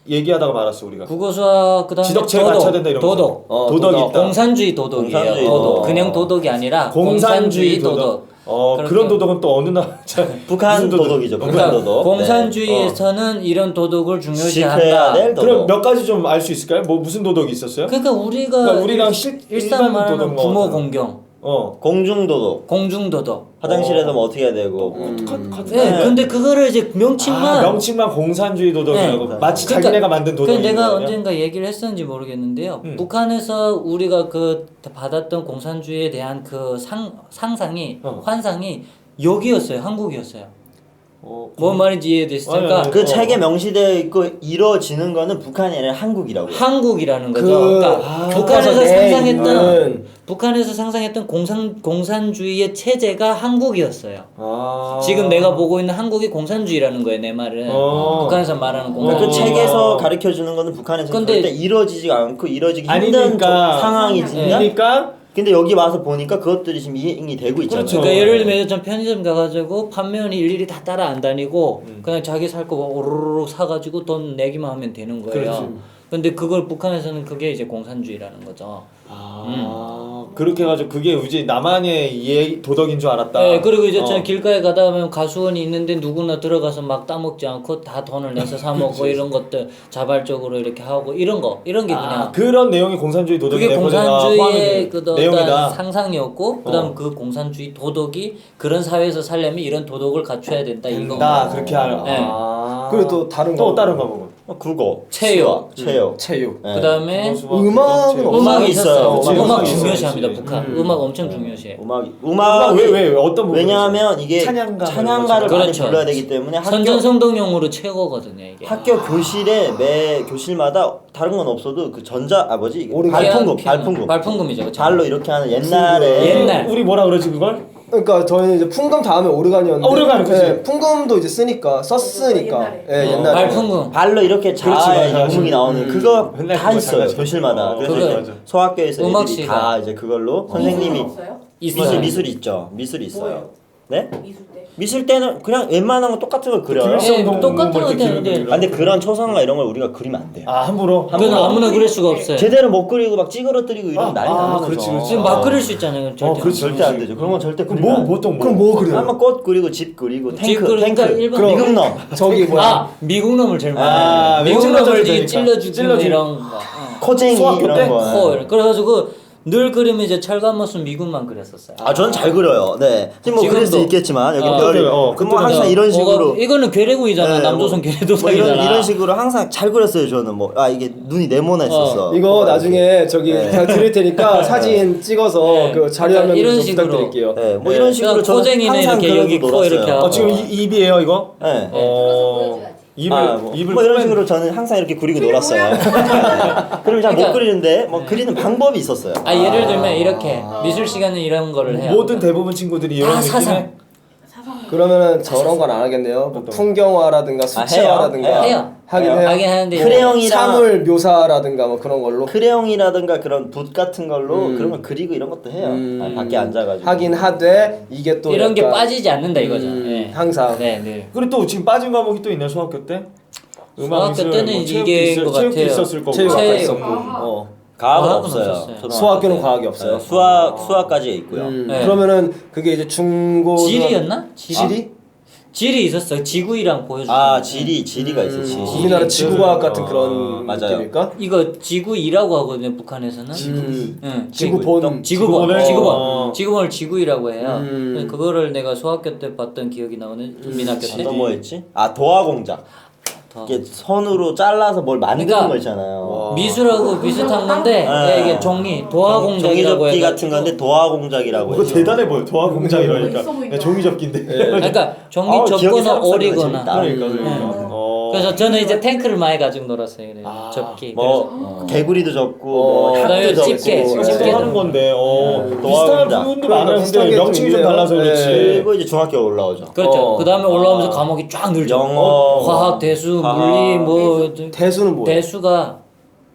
얘기하다가 말았어 우리가. 국어 수학 그다음에 지덕체가 갖춰야 된다 이런 도덕. 거. 도덕이 도덕. 있다. 공산주의 도덕이에요. 공산주의 도덕. 도덕. 그냥 도덕이 아니라 공산주의 공산주의 도덕. 그런 그렇게- 도덕은 또 어느 나라? 북한 무슨 도덕이죠. 북한 그러니까 도덕. 공산주의에서는 이런 도덕을 지켜야 중요시한다. 될 도덕. 그럼 몇 가지 좀 알 수 있을까요? 뭐 무슨 도덕이 있었어요? 그러니까 우리가 그러니까 우리랑 일상 일반 말하는 도덕 뭐 부모 어떤- 공경, 공중도덕. 공중도덕. 화장실에서 뭐 어떻게 해야 되고. 네, 근데 그거를 이제 명칭만 명칭만 공산주의 도덕이라고 네. 마치 그러니까 자기네가 만든 그 도덕이 내가 언젠가 얘기를 했었는지 모르겠는데요. 북한에서 우리가 그 받았던 공산주의에 대한 그 상상이 환상이 여기였어요. 한국이었어요. 뭔 말인지 이해되시죠? 아니, 그 책에 명시되어 있고 이루어지는 거는 북한이 아니라 한국이라고. 한국이라는 거죠. 그러니까 북한에서 교과서에 상상했던 있는 북한에서 상상했던 공산주의의 체제가 한국이었어요. 아. 지금 내가 보고 있는 한국이 공산주의라는 거예요. 내 말은 북한에서 말하는 그러니까 그 공산주의. 책에서 가르쳐 주는 거는 북한에서 근데- 절대 이루어지지가 않고 이루어지기 아니니까. 힘든 상황이지만 그러니까 근데 여기 와서 보니까 그것들이 지금 이행이 되고 있잖아요. 그렇죠. 그러니까 예를 들면 전 편의점 가가지고 판매원이 일일이 다 따라 안 다니고 그냥 자기 살 거 오르르 사가지고 돈 내기만 하면 되는 거예요. 그렇지. 근데 그걸 북한에서는 그게 이제 공산주의라는 거죠. 그렇게 해가지고 그게 이제 나만의 도덕인 줄 알았다. 네, 그리고 이제 저는 길가에 가다 보면 가수원이 있는데 누구나 들어가서 막 따먹지 않고 다 돈을 내서 사 먹고 이런 것들 자발적으로 이렇게 하고 이런 게 그냥 그런 내용이 공산주의 도덕이 그게 공산주의의 그 내용이다. 상상이었고 그다음 그 공산주의 도덕이 그런 사회에서 살려면 이런 도덕을 갖춰야 된다 이거. 나 그렇게 하는. 네. 그리고 또 다른 또 거 다른 과목은 국어, 체육. 체육. 체육 네. 그다음에 음악은 음악이 있었어요. 그치, 음악 음악이 중요시합니다. 있어야지. 북한 음악 엄청 중요시해. 음악 왜 어떤 부분? 왜냐하면 이게 찬양가를 찬양가를 많이 그렇죠. 불러야 되기 때문에 학교 선전성동용으로 최고거든요 이게. 학교 교실에 매 교실마다 다른 건 없어도 그 오르간. 발풍금 그쵸? 발로 이렇게 하는 옛날에 옛날. 우리 뭐라 그러지 그걸? 그러니까 저희는 이제 풍금 다음에 오르간이었는데 오르간, 그치. 네, 풍금도 이제 썼으니까 옛날에. 예, 옛날에 발풍금. 발로 이렇게 그렇지, 잘 맞아. 음악이 나오는 그거 맨날 다 그거 있어요 장난치고. 교실마다. 그래서 그래. 맞아. 소학교에서 음악 애들이 시간. 다 이제 그걸로 선생님이 없어요? 있어요. 미술 있죠. 미술 있어요. 뭐예요? 네? 미술 때. 미술 때는 그냥 웬만한 거 똑같은 걸 그려요. 네, 똑같은 뭐 이렇게 건데, 기르는 아, 근데 그런 초상화 이런 걸 우리가 그리면 안 돼요. 함부로. 그건 아무나 그릴 수가 없어요. 제대로 못 그리고 막 찌그러뜨리고 이러면 난리 나는 거죠. 그렇지, 그렇지. 지금 막 그릴 수 있잖아요. 절대. 그렇지. 절대 안 되죠. 그런 건 절대 그럼 그리면 뭐 안 돼요. 보통 그럼 뭐 그래요? 한번 꽃 그리고 집 그리고 집 탱크 그리니까 일반 미국놈 저기 뭐야 아 미국놈을 제일 많이 해요. 미국놈을 찔러줘도 이제 되니까. 찔러주고 이런 거. 코쟁이 소학교 이런 때? 거. 코. 그래가지고 늘 그리면 이제 철갑모습 미국만 그렸었어요. 아 저는 잘 그려요. 네. 지금 뭐 그릴 수 지금도. 있겠지만 여기 아, 별이 그래요. 그뭐 항상 이런 식으로 이거는 괴뢰구이잖아. 네, 남조선 뭐 괴뢰도상이잖아. 이런 식으로 항상 잘 그렸어요. 저는 뭐 아 이게 눈이 네모났었어. 이거 나중에 저기 네. 제가 드릴 테니까 사진 찍어서 네. 그 자료 그러니까 화면 이런 좀 식으로. 부탁드릴게요. 네, 뭐 네, 이런 식으로 그러니까 저는 코쟁이는 항상 이렇게 그려서 여기 코 놀았어요. 이렇게 하고. 지금 입이에요 이거? 네. 입을 아, 뭐, 입을 뭐 이런 꾸맨- 식으로 저는 항상 이렇게 그리고 놀았어요. 그럼 잘 못 그러니까- 그리는데 뭐 그리는 방법이 있었어요. 아 예를 들면 이렇게 미술 시간은 이런 거를 해요. 모든 대부분 친구들이 이런 다 느낌에 사상. 그러면은 저런 건 안 하겠네요. 뭐 풍경화라든가 수채화라든가 해요. 하긴 해요. 하긴 하는데 크레용이랑 사물 묘사라든가 뭐 그런 걸로 크레용이라든가 그런 붓 같은 걸로 그런 걸 그리고 이런 것도 해요. 아, 밖에 앉아가지고. 하긴 하되 이게 또 이런 게 약간 빠지지 않는다 이거죠. 네. 항상 네, 네. 그리고 또 지금 빠진 과목이 또 있나요 수학교 때? 수학교 미술, 때는 뭐 체육도 이게 있을- 것 체육도 같아요. 있었을 거고. 체육 아까 체육. 있었고 과학은 과학은 없어요. 없었어요. 초등학교 수학교는 때. 과학이 없어요. 네, 수학까지 있고요. 네. 그러면은 그게 이제 중고 지리였나? 지리? 지리 있었어요. 지구이랑 보여주고. 아 지리가 있어요. 지리. 우리나라 지구과학 같은 어, 그런 맞아요. 느낌일까? 이거 지구이라고 하거든요. 북한에서는. 응, 지구본. 지구본. 지구본을? 지구본을 지구이라고 해요. 음. 그래서 그거를 내가 소학교 때 봤던 기억이 나오는 민학교 때. 또 뭐였지? 아 도화공작. 더. 이게 선으로 잘라서 뭘 만드는 그러니까 거 있잖아요. 미술하고 비슷한 건데 네. 이게 종이 공작이라고 종이접기 해가지고. 같은 건데 도화 공작이라고 그거 해서. 대단해 보여. 도화 공장 있어 이러니까 보인다. 그냥 종이 접기인데. 그러니까 종이 기억이 접거나 새록새록 오리거나. 재밌다. 그러니까. 그래서 저는 이제 탱크를 많이 가지고 놀았어요. 그래서 아, 접기. 뭐 개구리도 접고 뭐 그다음에 학도 집게, 접고 집게. 하는 건데 도화 비슷한 공작. 부분도 그러니까 많아요. 비슷한 근데 게 명칭이 좀 좀 달라서 있네요. 그렇지. 그리고 이제 중학교 올라오죠. 그렇죠. 그 다음에 올라오면서 아. 과목이 쫙 늘죠. 영어, 화학, 대수, 과학. 물리, 뭐 대수는 뭐예요? 대수가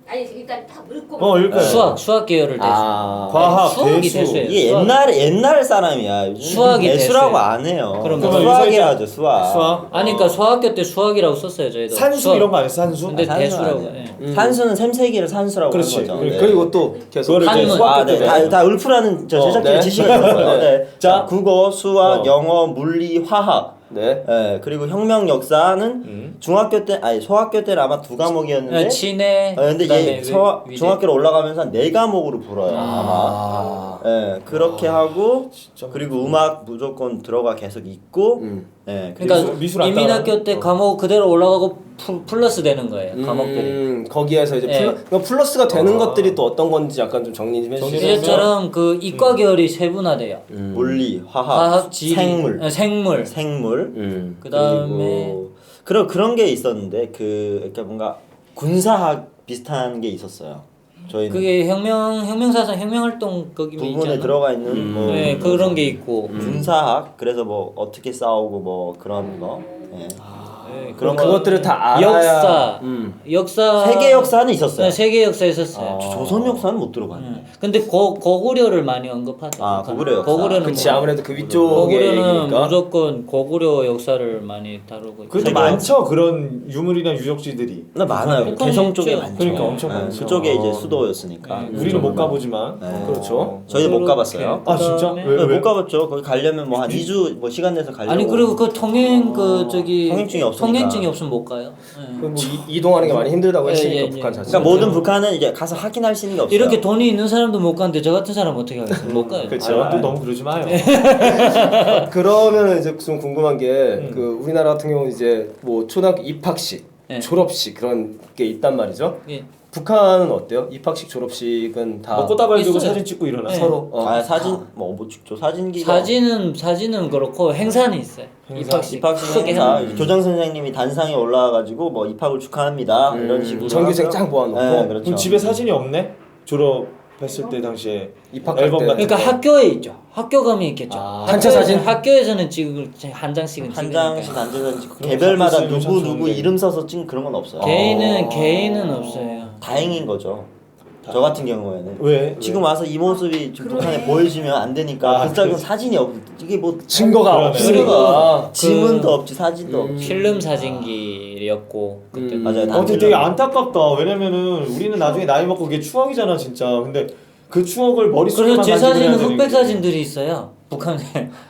아니 일단 다 물고. 그러니까 수학 계열을 대수. 과학, 수학이 대수. 대수예요. 이게 옛날 사람이야. 요즘 수학이 대수라고 됐어요. 안 해요. 그럼 수학이라 하죠. 수학. 수학. 아니 그러니까 수학교 때 수학이라고 썼어요 저희도. 산수 수학. 이런 거 아니에요? 산수? 근데 산수 대수라고. 아니에요. 예. 산수는 샘세기를 산수라고 그렇지. 하는 거죠. 네. 그리고 또 계속 그거를 이제 한문. 수학교 아, 네. 때 다 울프라는 저 제작진의 네. 지시가 있어요. 네. 자. 자, 국어, 수학, 어. 영어, 물리, 화학. 네. 네. 그리고 혁명 역사는 중학교 때 아니 소학교 때는 아마 2과목이었는데 친해. 근데 얘 그다음에 위대. 중학교로 올라가면서 한 4과목으로 불어요. 아마. 예, 그렇게 하고 그리고 음악 무조건 들어가 계속 있고 예. 그러니까 미술 안 인민학교 따라가나? 때 과목 그대로 올라가고 플러스 되는 거예요. 과목들이. 거기에서 이제 예. 플러스가 되는 것들이 또 어떤 건지 약간 좀 정리 좀 해주세요. 이제처럼 그 이과 계열이 세분화돼요. 물리, 화학, 화학, 지리, 생물, 생물. 그다음에 그리고 그런 게 있었는데 그러니까 뭔가 군사학 비슷한 게 있었어요. 저희는 그게 혁명사상 혁명활동 거기 부분에 있잖아. 들어가 있는 뭐 네 그런 게 있고. 군사학 그래서 뭐 어떻게 싸우고 뭐 그런 거 예. 네, 그럼 거. 그것들을 다 알아야 역사 세계 역사는 있었어요. 네, 세계 역사 있었어요. 조선 역사는 못 들어갔네. 근데 고구려를 많이 언급하죠. 아, 고구려 역사. 고구려는 그치 뭐- 아무래도 그 위쪽의 고구려는 얘기니까. 무조건 고구려 역사를 많이 다루고 있고. 그것도 많죠. 그런 유물이나 유적지들이. 나 많아요. 북한이 개성 쪽에 있죠. 많죠. 그러니까 엄청 네, 많죠. 그쪽에 이제 수도였으니까. 우리는 못 가보지만. 네. 그렇죠. 저희도 못 가봤어요. 아 진짜? 그다음에- 왜? 못 가봤죠. 거기 가려면 뭐 한 2주 뭐 시간 내서 가려고. 아니 그리고 그 통행 그 저기 통행증이 없으니까. 통행증이 없으면 못 가요. 네. 뭐 이동하는 게 많이 힘들다고 예, 했으니까 예, 북한 예. 자체. 그러니까 모든 북한은 이제 가서 확인할 수 있는 게 없어요. 이렇게 돈이 있는 사람도 못 가는데 저 같은 사람 은 어떻게 하겠어요? 못 가요. 그렇죠. 아, 또 너무 그러지 마요. 그러면 이제 좀 궁금한 게 그 우리나라 같은 경우는 이제 뭐 초등학교 입학식, 네. 졸업식 그런 게 있단 말이죠. 예. 북한은 어때요? 입학식, 졸업식은 다 뭐 꽃다발 들고 있어요. 사진 찍고 일어나. 네. 서로 사진 뭐 찍죠. 사진기가 사진은 그렇고 행사는 있어요. 입학식 크게 행사 하는. 교장 선생님이 단상에 올라와가지고 뭐 입학을 축하합니다 이런 식으로 전교생 하고요. 쫙 모아놓고. 네, 그렇죠. 그럼 집에 사진이 없네? 졸업했을 때 당시에 입학할 앨범 때. 같은 그러니까 거. 학교에 있죠. 학교 가면 있겠죠. 단체 사진? 학교에서는 찍을 한 장씩은 한 찍으니까. 장씩 단체사진 찍고 개별마다 학교 누구 쓰면 누구 좋은데. 이름 써서 찍은 그런 건 없어요. 개인은 없어요. 다행인 거죠. 저 같은 경우에는 왜? 지금 와서 이 모습이 지금 북한에 보여주면 안 되니까 아, 불작은 사진이 없 이게 뭐 증거가 그러네. 없으니까. 지문도 없지 사진도 없지. 필름 사진기였고 그때 맞아요. 근데 되게 안타깝다. 왜냐면은 우리는 나중에 나이 먹고 그게 추억이잖아 진짜. 근데 그 추억을 머릿속에만 그래서 제 간직을 사진은 해야 되는 흑백 게. 사진들이 있어요. 북한에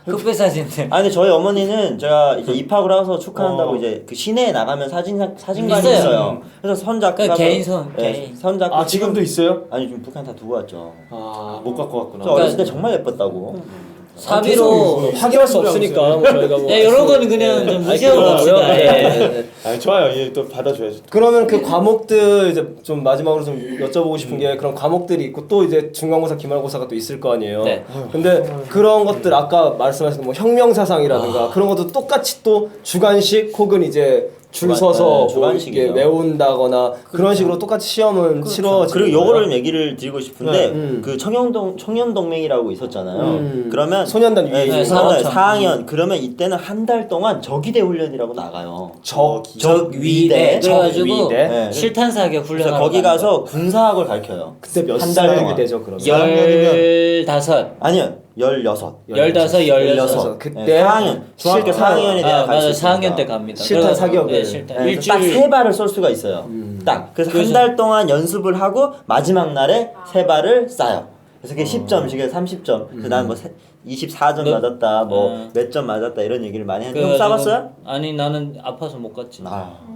흑백 사진들. 아니 근데 저희 어머니는 제가 이제 입학을 해서 축하한다고 이제 그 시내에 나가면 사진관이 있어요. 있어요. 그래서 선작 그 개인. 선작 아 지금도 있어요? 아니 좀 북한 다 두고 왔죠. 아못 갖고 왔구나. 저 어렸을 때 정말 예뻤다고. 사비로 확인할 수 없으니까 뭐 저희가 뭐. 야 이런 거는 그냥 좀 무시하고 그거고요. 갑시다. 예. 아 좋아요. 얘 또 받아줘야지. 그러면 그 과목들 이제 좀 마지막으로 좀 여쭤보고 싶은 게 그런 과목들이 있고 또 이제 중간고사, 기말고사가 또 있을 거 아니에요. 네. 근데 그런 것들 아까 말씀하신 뭐 혁명사상이라든가 그런 것도 똑같이 또 주관식 혹은 이제 줄 서서 네, 뭐 주관식이죠. 이렇게 외운다거나 그런 식으로 똑같이 시험은 치러지는 그리고 거예요? 요거를 얘기를 드리고 싶은데 네. 그 청년동맹이라고 있었잖아요. 그러면 소년단 위에 네, 있는 소년단 거? 4학년 그러면 이때는 한 달 동안 적위대 훈련이라고 나가요. 적위대 그래가지고 적위대. 네. 실탄 사격 그래서 훈련하러 거기 가는 가서 군사학을 가르쳐요. 그때 몇 한달 살이 동안. 되죠 그러면? 15 아니요. 16. 16 그때 4학년 중학교 실탄. 4학년에 대한 아 맞아 4학년 때 갑니다. 실탄 사격을. 네, 실탄. 딱 일주일 세 발을 쏠 수가 있어요. 딱. 그래서 한 달 동안 연습을 하고 마지막 날에 세 발을 쏴요. 그래서 그게 10점씩에 30점. 그다음 뭐 24점 너- 맞았다, 뭐 몇 점 맞았다 이런 얘기를 많이 했는데 형 그래가지고- 싸봤어요? 아니 나는 아파서 못 갔지.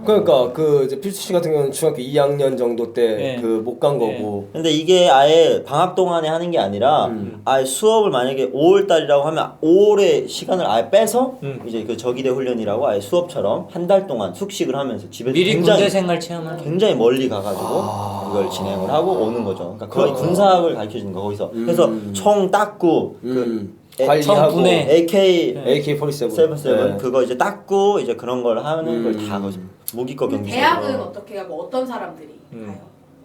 그러니까 그 이제 필수 씨 같은 경우는 중학교 2학년 정도 때 예. 그 못 간 거고. 근데 이게 아예 방학 동안에 하는 게 아니라 아예 수업을 만약에 5월 달이라고 하면 5월의 시간을 아예 빼서 이제 그 저기대 훈련이라고 아예 수업처럼 한 달 동안 숙식을 하면서 집에서 미리 굉장히 군대 생활 체험하는. 굉장히 멀리 가가지고 이걸 진행을 하고 오는 거죠. 그러니까 거의 군사학을 가르쳐 주는 거 거기서. 그래서 총 닦고 관리하고 청분해. AK47 AK47 그거 이제 닦고 이제 그런 걸 하는 걸 다 거죠. 무기고 경기. 대학은 어떻게 하고 어떤 사람들이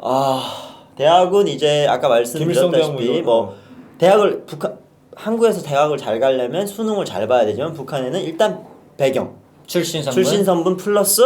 가요? 대학은 이제 아까 김일성 대학 말씀드렸다시피 뭐 대학을 한국에서 대학을 잘 가려면 수능을 잘 봐야 되지만 북한에는 일단 배경 출신 성분. 출신 성분 플러스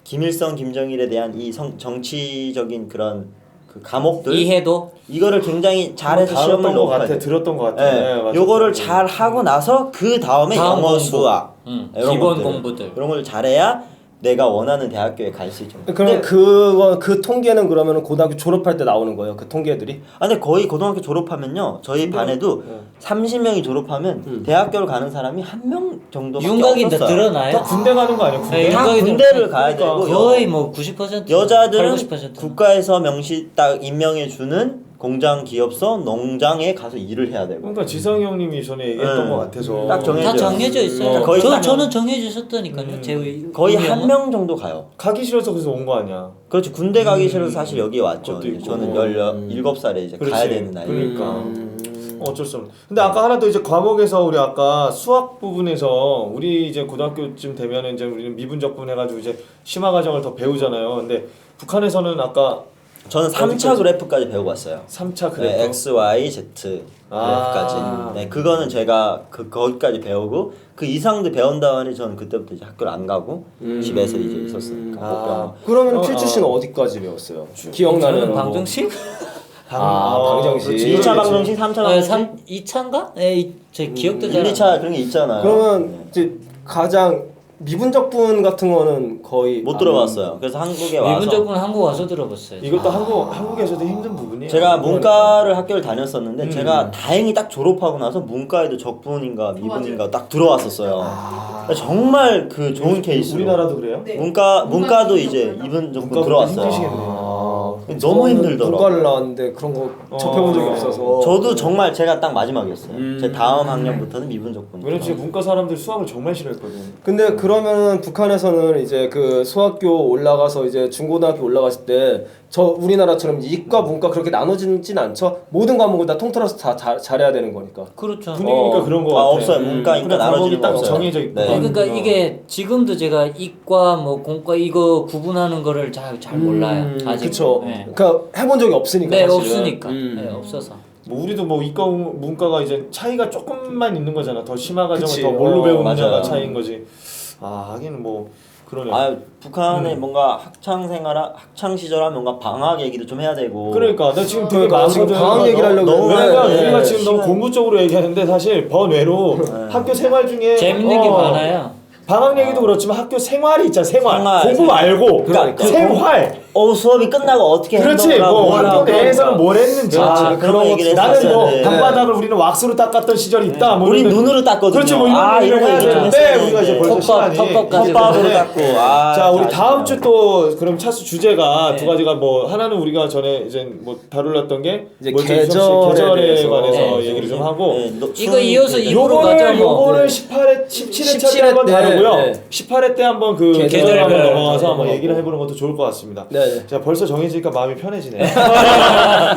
김일성 김정일에 대한 이 정치적인 그런 그 과목들 이해도. 이거를 굉장히 잘해서 다뤘던 시험을 것 넣어야 같아. 돼. 들었던 것 같아. 네. 네, 맞아. 요거를 잘 하고 나서 그 다음에 다음 영어 공부. 수학 이런 기본 것들, 공부들. 이런 걸 잘해야 내가 원하는 대학교에 갈 수 있죠. 그럼 그 통계는 그러면 고등학교 졸업할 때 나오는 거예요? 그 통계들이? 근데 거의 고등학교 졸업하면요 저희 반에도 30명이 졸업하면 대학교를 가는 사람이 한 명 정도밖에 윤곽인데 없었어요. 드러나요? 다 군대 가는 거 아니야? 군대? 네, 다 윤곽이 군대를 가야 그러니까 되고 거의 뭐 90%. 여자들은 80%. 국가에서 명시 딱 임명해 주는 공장 기업서 농장에 가서 일을 해야 되고. 그러니까 지성이 형님이 전에 얘기했던 네. 것 같아서 딱 정해져. 다 정해져 있어요. 거의 다 저는 정해져 있었다니까요. 제 거의 운명은. 한 명 정도 가요. 가기 싫어서 그래서 온 거 아니야? 그렇죠. 군대 가기 싫어서 사실 여기 왔죠. 그것도 이제 있고. 저는 17살에 이제 그렇지. 가야 되는 나이. 그러니까. 어쩔 수 없네. 근데 아까 하나 더 이제 과목에서 우리 아까 수학 부분에서 우리 이제 고등학교쯤 되면은 이제 우리는 미분적분 해가지고 이제 심화 과정을 더 배우잖아요. 근데 북한에서는 아까 저는 3차 그래프까지 배우고 왔어요. 3차 그래프. 네, X, Y, Z 그래프까지. 아. 네, 그거는 제가 거기까지 배우고 그 이상도 배운 다음에 저는 그때부터 이제 학교를 안 가고 집에서 이제 있었으니까. 못 배워. 그러면 필주 씨는 어디까지 배웠어요? 기억나는 저는 뭐. 방정식? 방정식. 그렇지. 2차 방정식, 3차 방정식, 2차인가? 네, 제 기억도 1, 잘 안 2차 그런 게 있잖아요. 그러면 이제 가장 미분적분 같은 거는 거의 못 들어봤어요. 그래서 한국에 와서 미분적분 한국 와서 들어봤어요. 이것도 한국에서도 힘든 부분이에요. 제가 문과를 학교를 다녔었는데 제가 다행히 딱 졸업하고 나서 문과에도 적분인가 미분인가 딱 들어왔었어요. 정말 그 좋은 케이스. 우리나라도 그래요? 네. 문과도 이제 미분 적분 들어왔어요. 힘드시겠네요. 너무 힘들더라고요. 문과를 나왔는데 그런 거 접해본 적이 없어서. 저도 정말 제가 딱 마지막이었어요. 제 다음 학년부터는 미분 적분. 왜냐면 진짜 문과 사람들 수학을 정말 싫어했거든. 근데 그러면 북한에서는 이제 그 소학교 올라가서 이제 중고등학교 올라갔을 때 저 우리나라처럼 이과 문과 그렇게 나눠지진 않죠? 모든 과목을 다 통틀어서 다 잘해야 되는 거니까. 그렇죠. 분위기니까 그런 거 같아. 없어요. 문과 인과 나눠지는 거 딱 없어요. 정해져 있고. 네. 그러니까 이게 지금도 제가 이과 뭐 공과 이거 구분하는 거를 잘 몰라요. 아직. 그쵸. 네. 그러니까 해본 적이 없으니까. 네, 사실은. 없으니까. 네, 없어서. 뭐 우리도 뭐 이과 문과가 이제 차이가 조금만 있는 거잖아. 더 심화 과정을 그치. 더 뭘로 배우느냐가 맞아요. 차이인 거지. 하긴 뭐 그러네. 북한의 뭔가 학창 시절하면 뭔가 방학 얘기도 좀 해야 되고. 그러니까 나 지금 되게 그러니까 지금 많거든. 방학 얘기를 하려고 너무 했는데 왜냐면 네, 우리가 지금 너무 시간- 공부 쪽으로 얘기하는데 사실 번외로 학교 생활 중에 재밌는 게 많아요. 방학 얘기도 그렇지만 학교 생활이 있잖아. 생활. 생활. 공부 말고 그러니까. 생활. 수업이 끝나고 어떻게 그렇지. 행동을 뭐 하고 학교 내에서는 뭘 했는지. 그렇지. 그런 얘기를 나는 했었어야 뭐 돼. 방바닥을 우리는 왁스로 닦았던 시절이 있다. 뭐 우린 이런- 눈으로 닦거든요. 그렇지. 뭐 이런 이런 거 해야 얘기 좀 되는데 했어야 우리가 이제 되는데. 벌써 시간이 텃밥까지 컵밥으로 네. 닦고. 자, 우리 다음 아쉽다. 주 또 그럼 차수 주제가 네. 두 가지가 뭐 하나는 우리가 전에 이제 뭐 다룰었던 게 이제 뭐지? 계절에 계절에 대해서. 관해서 네. 얘기를 좀 하고 이거 이어서 입으로 가죠 뭐. 요거를 17회 때 한번 때, 다루고요. 네. 18회 때 한번 그 계절을 계절을 한번 한번 넘어가서 한번 넘어가고. 얘기를 해보는 것도 좋을 것 같습니다. 네. 자, 벌써 정해지니까 마음이 편해지네요.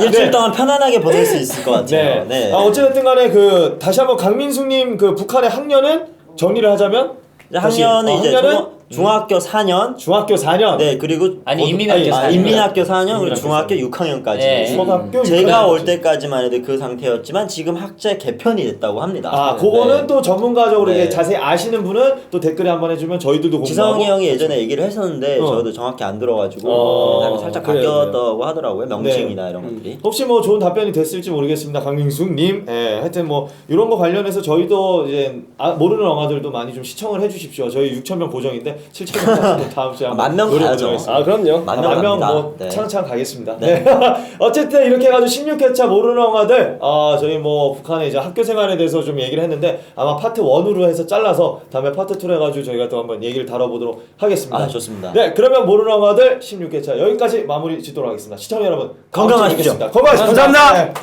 일주일 동안 편안하게 보낼 수 있을 것 같아요. 네. 어쨌든 간에 그 다시 한번 강민숙님 그 북한의 학년은 정리를 하자면 학년은 이제 학년은 중학교 4년. 중학교 4년. 네, 그리고 아니, 인민학교 4년. 인민학교 4년 그리고 인민학교 중학교 4년. 6학년까지. 네. 중학교 제가 6학년까지. 올 때까지만 해도 그 상태였지만 지금 학제 개편이 됐다고 합니다. 그거는 네. 또 전문가적으로 네. 이게 자세히 아시는 분은 또 댓글에 한번 해주면 저희들도 공부하고. 지성이 형이 예전에 얘기를 했었는데 어. 저도 정확히 안 들어가지고 네, 살짝 그래요, 바뀌었다고 하더라고요. 명칭이나 이런 것들이. 혹시 뭐 좋은 답변이 됐을지 모르겠습니다, 강민숙님. 예, 하여튼 뭐 이런 거 관련해서 저희도 이제 모르는 영화들도 많이 좀 시청을 해주십시오. 저희 6,000명 고정인데 했는데 7,000명 다음 주에 한번 10,000명 노려보도록 가야죠. 하겠습니다. 아 그럼요. 만명 갑니다. 뭐 네. 창창 가겠습니다. 네. 어쨌든 이렇게 해가지고 16회차 모르는 영화들 저희 뭐 북한의 이제 학교 생활에 대해서 좀 얘기를 했는데 아마 파트 1으로 해서 잘라서 다음에 파트 2로 해가지고 저희가 또 한번 얘기를 다뤄보도록 하겠습니다. 아 좋습니다. 네, 그러면 모르는 영화들 16회차 여기까지 마무리 짓도록 하겠습니다. 시청자 여러분 건강하십시오. 건강하십시오. 감사합니다. 네.